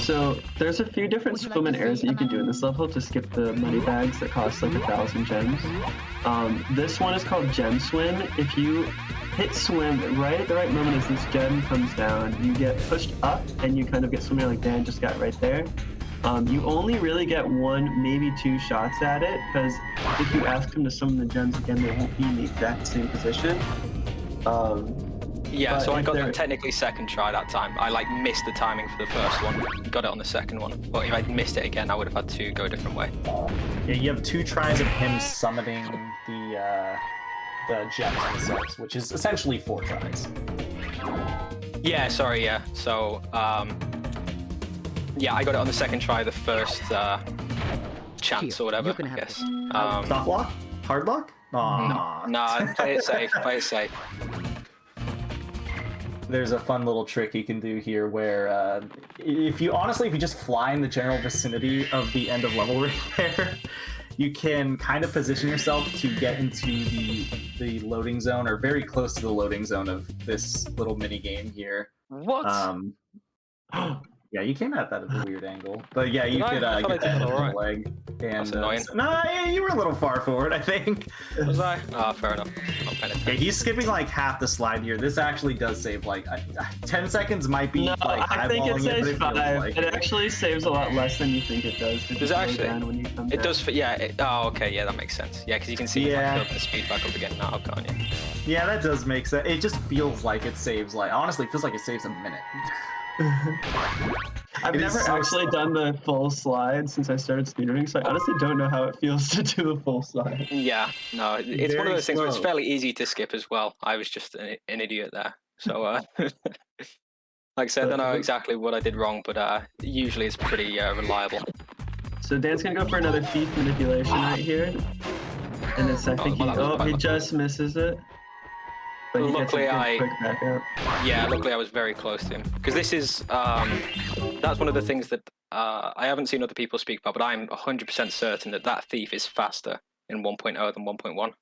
So there's a few different swim and airs that you can do in this level to skip the money bags that cost like 1,000 gems. This one is called Gem Swim. If you hit swim right at the right moment as this gem comes down, you get pushed up and you kind of get swimming like Dan just got right there. You only really get 1, maybe 2 shots at it, because if you ask them to summon the gems again, they won't be in the exact same position. Yeah, so I got that technically second try that time. I like missed the timing for the first one, got it on the second one. But if I'd missed it again, I would have had to go a different way. Yeah, you have 2 tries of him summoning the gems themselves, which is essentially 4 tries. Yeah, sorry, yeah. So, yeah, I got it on the second try, the first chance or whatever, I guess. Soft lock? Hard lock? No, play it safe, play it safe. There's a fun little trick you can do here where if you just fly in the general vicinity of the end of level right there, you can kind of position yourself to get into the loading zone, or very close to the loading zone of this little mini game here. What? Yeah, you came at that at a weird angle, but yeah, you could get that in the leg. And yeah, you were a little far forward, I think. Was I? Oh, fair enough. Yeah, he's skipping like half the slide here. This actually does save like 10 seconds. Might be like I think it saves 5. It actually saves a lot less than you think it does. Does it actually? When you come down. Yeah. Oh, okay. Yeah, that makes sense. Yeah, because you can see building the speed back up again now, can't you? Yeah, that does make sense. It just feels like it saves honestly, it feels like it saves a minute. I've never actually done the full slide since I started speedrunning, so I honestly don't know how it feels to do a full slide. Yeah, no, it's one of those things where it's fairly easy to skip as well. I was just an idiot there. So, like I said, I don't know exactly what I did wrong, but usually it's pretty reliable. So Dan's gonna go for another thief manipulation right here. And then second, he just misses it. But luckily, luckily I was very close to him, because this is that's one of the things that I haven't seen other people speak about, but I'm 100% certain that thief is faster in 1.0 than 1.1.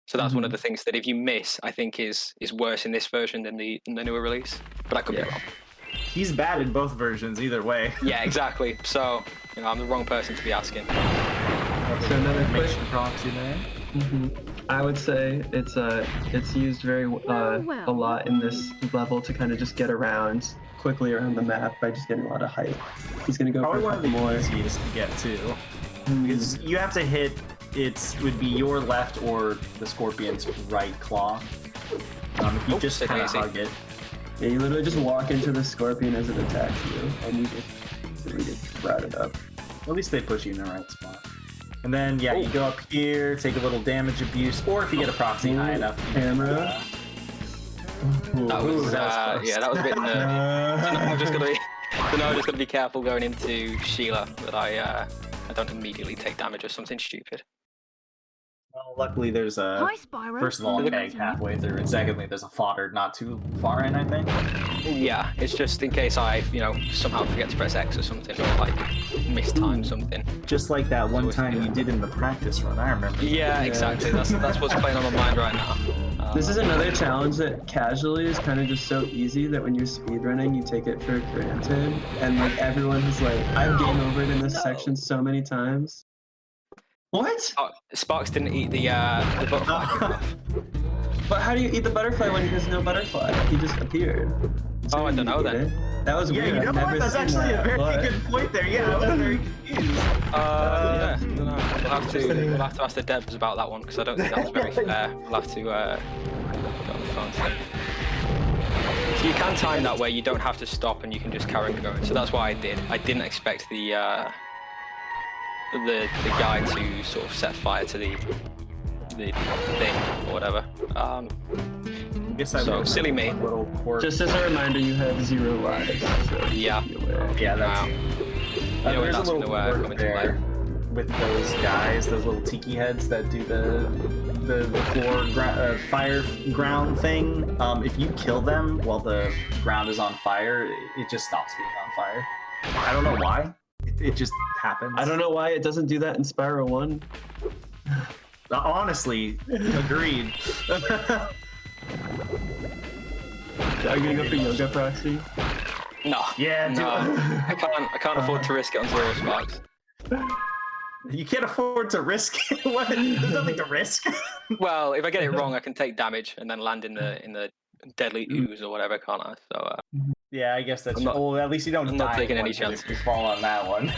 So that's one of the things that if you miss, I think is worse in this version than the newer release. But I could be wrong. He's bad in both versions, either way. Yeah, exactly. So I'm the wrong person to be asking. So another quick proxy there. I would say it's used very a lot in this level to kind of just get around quickly around the map by just getting a lot of height. He's gonna go probably for one of the more easiest to get to, because you have to hit would be your left or the scorpion's right claw. If you just kind of hug it. Yeah, you literally just walk into the scorpion as it attacks you, and you just route it up. At least they push you in the right spot. And then, yeah, you go up here, take a little damage abuse, or if you get a proxy high enough. Camera. That was a bit nerdy. I'm just gonna So now I just got to be careful going into Sheila that I don't immediately take damage or something stupid. Well, luckily there's a Hi, Spyro. first of all an egg halfway through, and secondly there's a fodder not too far in, I think. Yeah, it's just in case I, somehow forget to press X or something, or like mistime something. Just like that one time you did in the practice run, I remember. Yeah, exactly. That's what's playing on my mind right now. This is another challenge that casually is kind of just so easy that when you're speedrunning, you take it for granted. And like everyone is like, I've game overed in this section so many times. What? Sparks didn't eat the butterfly. But how do you eat the butterfly when there's no butterfly? He just appeared. Oh, I don't know then. That was Yeah, weird. you know I've what? never That's seen actually that, a very but- good point there. Yeah, I was very confused. Yeah, I don't know. We'll have to ask the devs about that one because I don't think that was very fair. We'll have to go on the phone thing. So you can time that way. You don't have to stop and you can just carry on going. So that's what I did. I didn't expect the guy to sort of set fire to the thing or whatever. I guess I So, wrote silly me. a little quirk. Just as a reminder, you have 0 lives. So Yeah. be aware. Yeah, that's. Wow. You know There's a that's little gonna quirk come into there with those guys, those little tiki heads that do the floor fire ground thing. If you kill them while the ground is on fire, it just stops being on fire. I don't know why. It just happens. I don't know why it doesn't do that in Spyro 1. Honestly, agreed. Are you gonna go for Yoga Proxy? No. Yeah, dude. No. I can't afford to risk it on 0 sparks. You can't afford to risk it. What? There's nothing to risk. Well, if I get it wrong, I can take damage and then land in the deadly ooze or whatever, can't I? So Yeah, I guess that's. I'm not- well, at least you don't I'm die not taking in any one hit chances. if you fall on that one.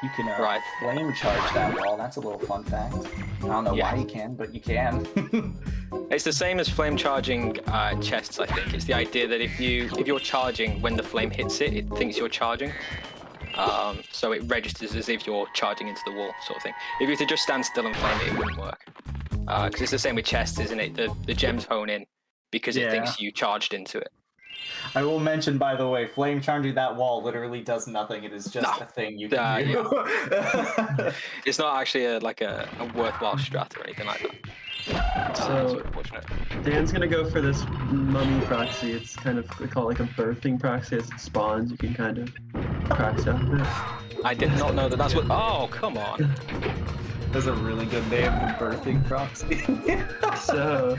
You can Right. flame charge that wall. That's a little fun fact. I don't know Yeah. why you can, but you can. it's the same as flame charging chests. I think it's the idea that if you're charging when the flame hits it, it thinks you're charging. So it registers as if you're charging into the wall, sort of thing. If you were to just stand still and flame it, it wouldn't work. Because it's the same with chests, isn't it? The gems hone in because it Yeah. thinks you charged into it. I will mention, by the way, flame charging that wall literally does nothing. It is just No. a thing you can do. It's not actually a worthwhile strat or anything like that. So- That's unfortunate. Dan's gonna go for this mummy proxy. It's kind of, they call it like a birthing proxy. As it spawns, you can kind of proxy off of it. I did not know that that's what. Oh, come on. That's a really good name, the birthing proxy. So,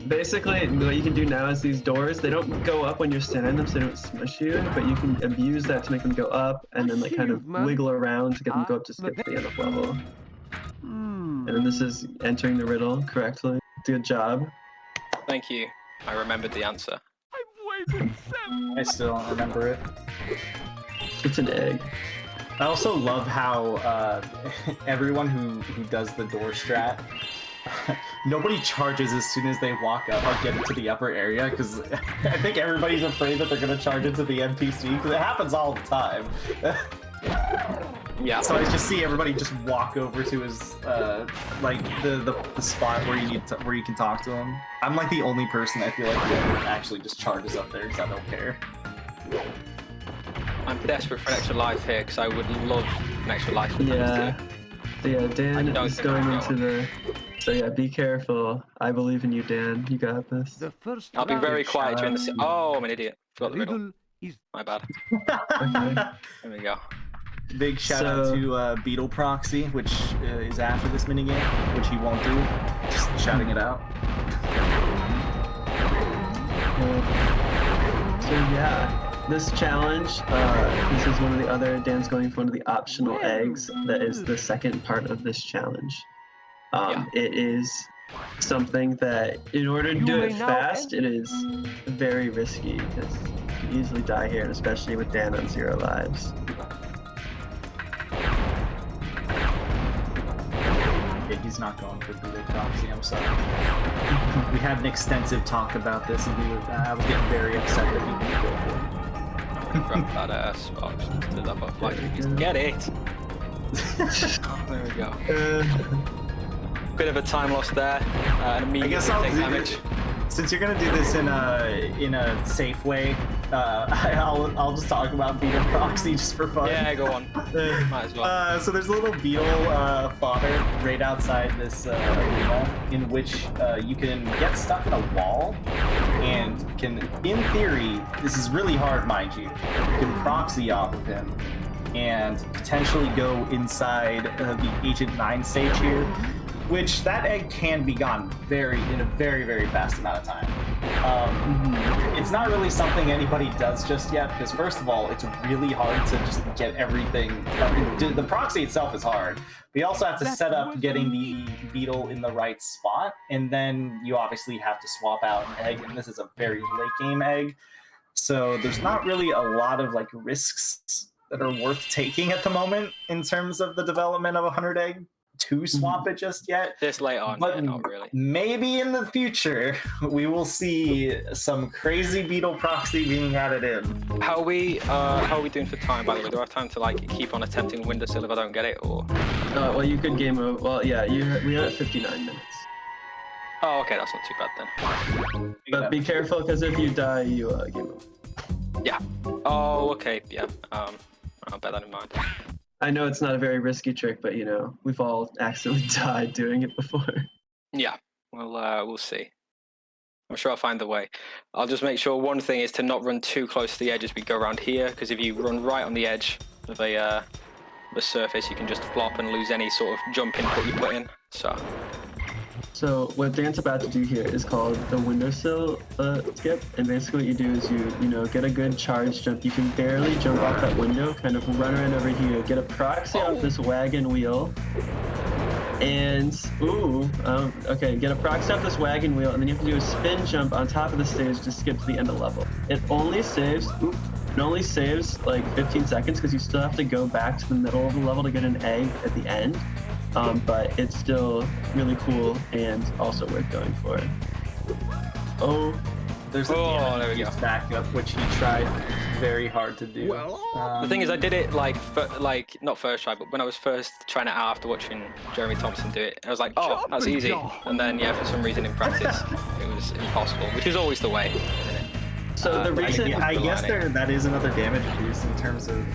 basically, what you can do now is these doors, they don't go up when you're standing them, so they don't smush you, but you can abuse that to make them go up, and then like kind of wiggle around to get them to go up to skip the end of level. And then this is entering the riddle correctly. Good job. Thank you. I remembered the answer. I still don't remember it. It's an egg. I also love how everyone who does the door strat, nobody charges as soon as they walk up or get into the upper area, because I think everybody's afraid that they're going to charge into the NPC, because it happens all the time. Yeah. So I just see everybody just walk over to his like the spot where you can talk to him. I'm like the only person I feel like that actually just charges up there because I don't care. I'm desperate for an extra life here because I would love an extra life for Yeah. So yeah, Dan I don't is think going I'll into the... So yeah, be careful. I believe in you, Dan. You got this. The first I'll be very round quiet during the. Oh, I'm an idiot. Forgot the riddle. riddle is My bad. Okay. There we go. Big shout out So- to Beetle Proxy, which is after this minigame, which he won't do. Just shouting it out. So yeah, this challenge, this is one of the other, Dan's going for one of the optional eggs that is the second part of this challenge. It is something that, in order to You do may it now fast, it is very risky because you can easily die here, and especially with Dan on 0 lives. Yeah, he's not going for Beetle Proxy, I'm sorry. We had an extensive talk about this, and I was getting very upset that he didn't go for it. Grab that box to that butterfly. Get it! There we go. Bit of a time loss there. And I immediately guess I'll take do damage. Since you're gonna do this in a safe way, I'll just talk about beetle proxy just for fun. Yeah, go on. Might as well. So there's a little beetle fodder right outside this arena in which you can get stuck in a wall and can, in theory, this is really hard, mind you, you can proxy off of him and potentially go inside the Agent 9 stage here, which that egg can be gone in a very, very fast amount of time. It's not really something anybody does just yet, because first of all, it's really hard to just get everything. The proxy itself is hard. We also have to set up getting the beetle in the right spot, and then you obviously have to swap out an egg, and this is a very late game egg. So there's not really a lot of like risks that are worth taking at the moment in terms of the development of a 100 egg to swap it just yet. This late on, but yeah, not really. Maybe in the future we will see some crazy beetle proxy being added in. How are we doing for time, by the way? Do I have time to like keep on attempting windowsill if I don't get it, or? Well, you could game over. Well, yeah, we are at 59 minutes. Oh, okay, that's not too bad then. But be careful, because if you die, you game over. Yeah. Oh, okay. Yeah. I'll bear that in mind. I know it's not a very risky trick, but you know, we've all accidentally died doing it before. Yeah. We'll see. I'm sure I'll find the way. I'll just make sure one thing is to not run too close to the edge as we go around here, because if you run right on the edge of the surface, you can just flop and lose any sort of jump input you put in. So what Dan's about to do here is called the windowsill skip, and basically what you do is you know, get a good charge jump. You can barely jump off that window, kind of run around over here, get a proxy off this wagon wheel, and get a proxy off this wagon wheel, and then you have to do a spin jump on top of the stage to skip to the end of the level. It only saves like 15 seconds because you still have to go back to the middle of the level to get an egg at the end. But it's still really cool and also worth going for. There's a there we go. backup, which he tried very hard to do. the thing is, I did it like not first try, but when I was first trying it out after watching Jeremy Thompson do it, I was like, oh, that's easy. And then yeah, for some reason in practice, it was impossible, which is always the way. So the reason I guess that is another damage boost in terms of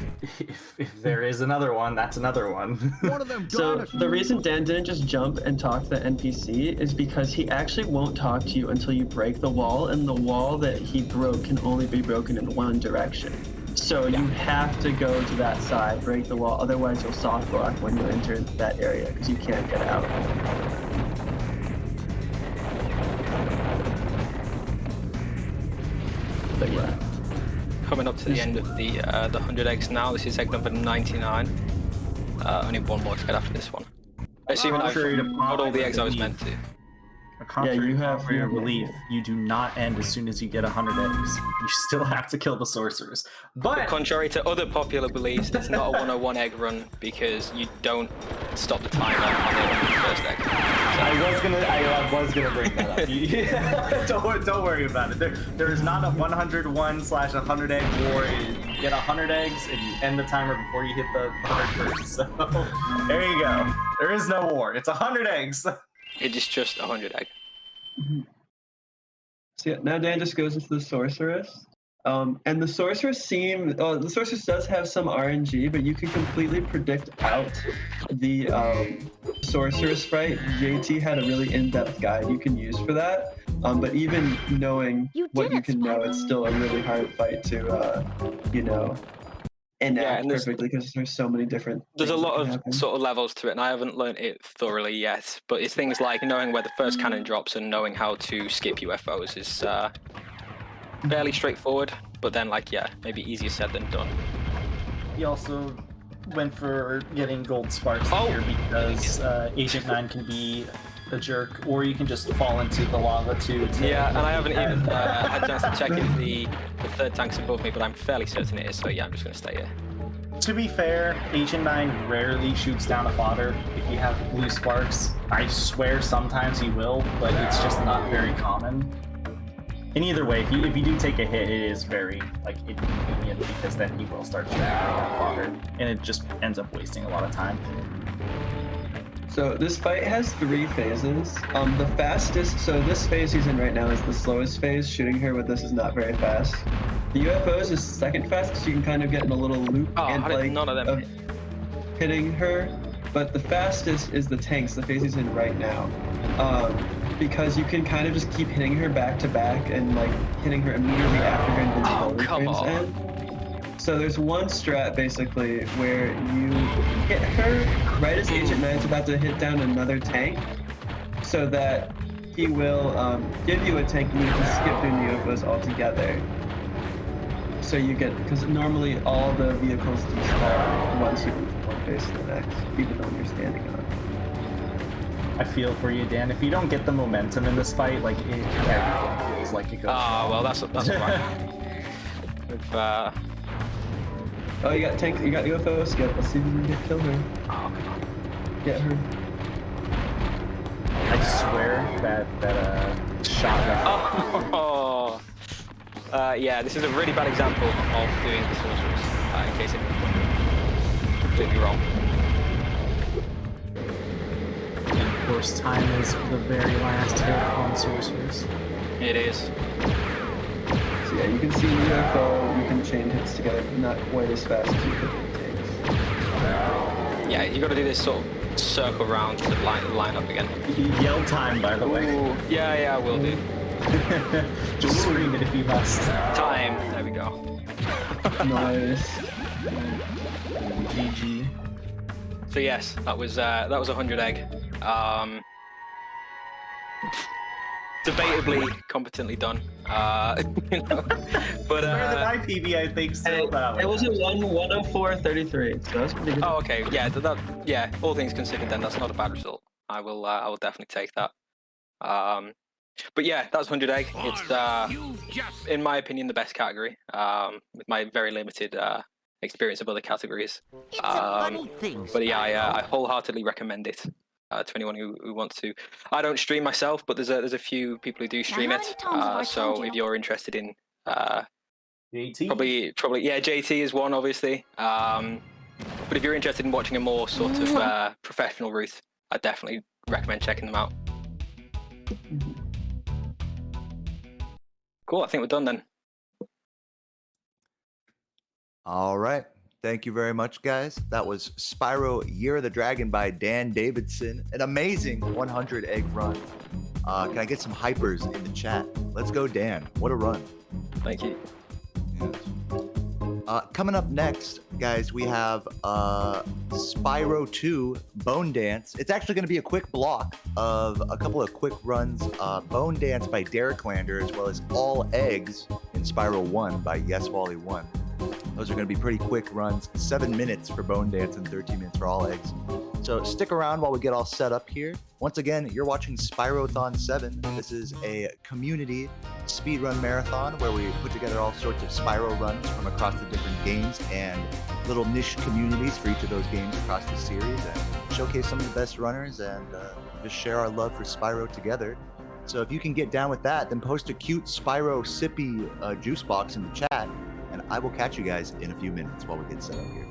if there is another one, that's another one. So the reason Dan didn't just jump and talk to the NPC is because he actually won't talk to you until you break the wall, and the wall that he broke can only be broken in one direction. So you have to go to that side, break the wall, otherwise you'll soft block when you enter that area because you can't get out. But yeah. Coming up to the end of the 100 eggs now. This is egg number 99. Only one more to get after this one. Assuming I've got all the eggs I was meant to. You have your belief. You do not end as soon as you get 100 eggs. You still have to kill the sorcerers. But contrary to other popular beliefs, it's not a 101 egg run because you don't stop the timer on the first egg. I was gonna bring that up. Don't worry about it. There is not a 101/100 egg war. You get 100 eggs and you end the timer before you hit the 100 first. So there you go. There is no war. It's 100 eggs. It is just 100 egg. So yeah, now Dan just goes into the sorceress. And the sorceress the sorceress does have some RNG, but you can completely predict out the sorceress fight. JT had a really in-depth guide you can use for that. But even knowing what you can know, it's still a really hard fight to, enact perfectly because there's so many different. There's a lot of sort of levels to it, and I haven't learned it thoroughly yet. But it's things like knowing where the first cannon drops and knowing how to skip UFOs is fairly straightforward. But then, maybe easier said than done. He also went for getting gold sparks here because Agent 9 can be a jerk, or you can just fall into the lava too. Yeah, and I haven't even had a chance to check if the third tank's above me, but I'm fairly certain it is, so yeah, I'm just going to stay here. To be fair, Agent 9 rarely shoots down a fodder if you have blue sparks. I swear sometimes he will, but it's just not very common. And either way, if you do take a hit, it is very inconvenient because then he will start shooting down fodder, and it just ends up wasting a lot of time. So this fight has 3 phases. The fastest, so this phase he's in right now is the slowest phase. Shooting her with this is not very fast. The UFOs is second fastest, so you can kind of get in a little loop and how did like none of them of hitting her. But the fastest is the tanks, the phase he's in right now. Because you can kind of just keep hitting her back to back and like hitting her immediately after her invincibility frames end. So there's one strat basically where you hit her right as Agent 9's about to hit down another tank, so that he will give you a tank and you can skip through the UFOs altogether. So you get, because normally all the vehicles despawn once you move from one phase to the next, even though you're standing on it. I feel for you, Dan. If you don't get the momentum in this fight, like everything feels like it goes. Oh, well, that's right. If, Oh, you got tank, you got UFO skip. Let's see if you can kill her. oh, come on. Get her. I swear that shotgun. Oh. Yeah, this is a really bad example of doing the sorcerers, in case anyone's wondering. Completely wrong. Of course, time is the very last hit on sorcerers. It is. So yeah, you can see the UFO, you can chain hits together, not quite as fast as you could with tanks. Yeah, you got to do this sort of circle round to line up again. Yell time, by the way. Ooh, yeah, I will do. Just scream it if you must. Time. There we go. Nice. GG. So yes, that was 100 egg. Debatably competently done. You know, but Better than my PB, I think. Still, It was a 104.33, so that's pretty good. oh, okay, yeah, yeah. All things considered, then that's not a bad result. I will definitely take that. But yeah, that's 100 egg. It's in my opinion the best category. With my very limited experience of other categories. It's a funny thing. But yeah, I wholeheartedly recommend it to anyone who wants to. I don't stream myself, but there's a few people who do stream how it. many times have I So told you? if you're interested in, JT? probably yeah, JT is one obviously. But if you're interested in watching a more sort of professional route, I definitely recommend checking them out. Cool, I think we're done then. All right. Thank you very much, guys. That was Spyro Year of the Dragon by Dan Davidson. An amazing 100 egg run. Can I get some hypers in the chat? Let's go, Dan. What a run. Thank you. Coming up next, guys, we have Spyro 2 Bone Dance. It's actually going to be a quick block of a couple of quick runs. Bone Dance by Derek Lander, as well as All Eggs in Spyro 1 by Yes Wally 1. Those are going to be pretty quick runs. 7 minutes for Bone Dance and 13 minutes for All Eggs. So stick around while we get all set up here. Once again, you're watching Spyrothon 7. This is a community speedrun marathon where we put together all sorts of Spyro runs from across the different games and little niche communities for each of those games across the series, and showcase some of the best runners and just share our love for Spyro together. So if you can get down with that, then post a cute Spyro sippy juice box in the chat, and I will catch you guys in a few minutes while we get set up here.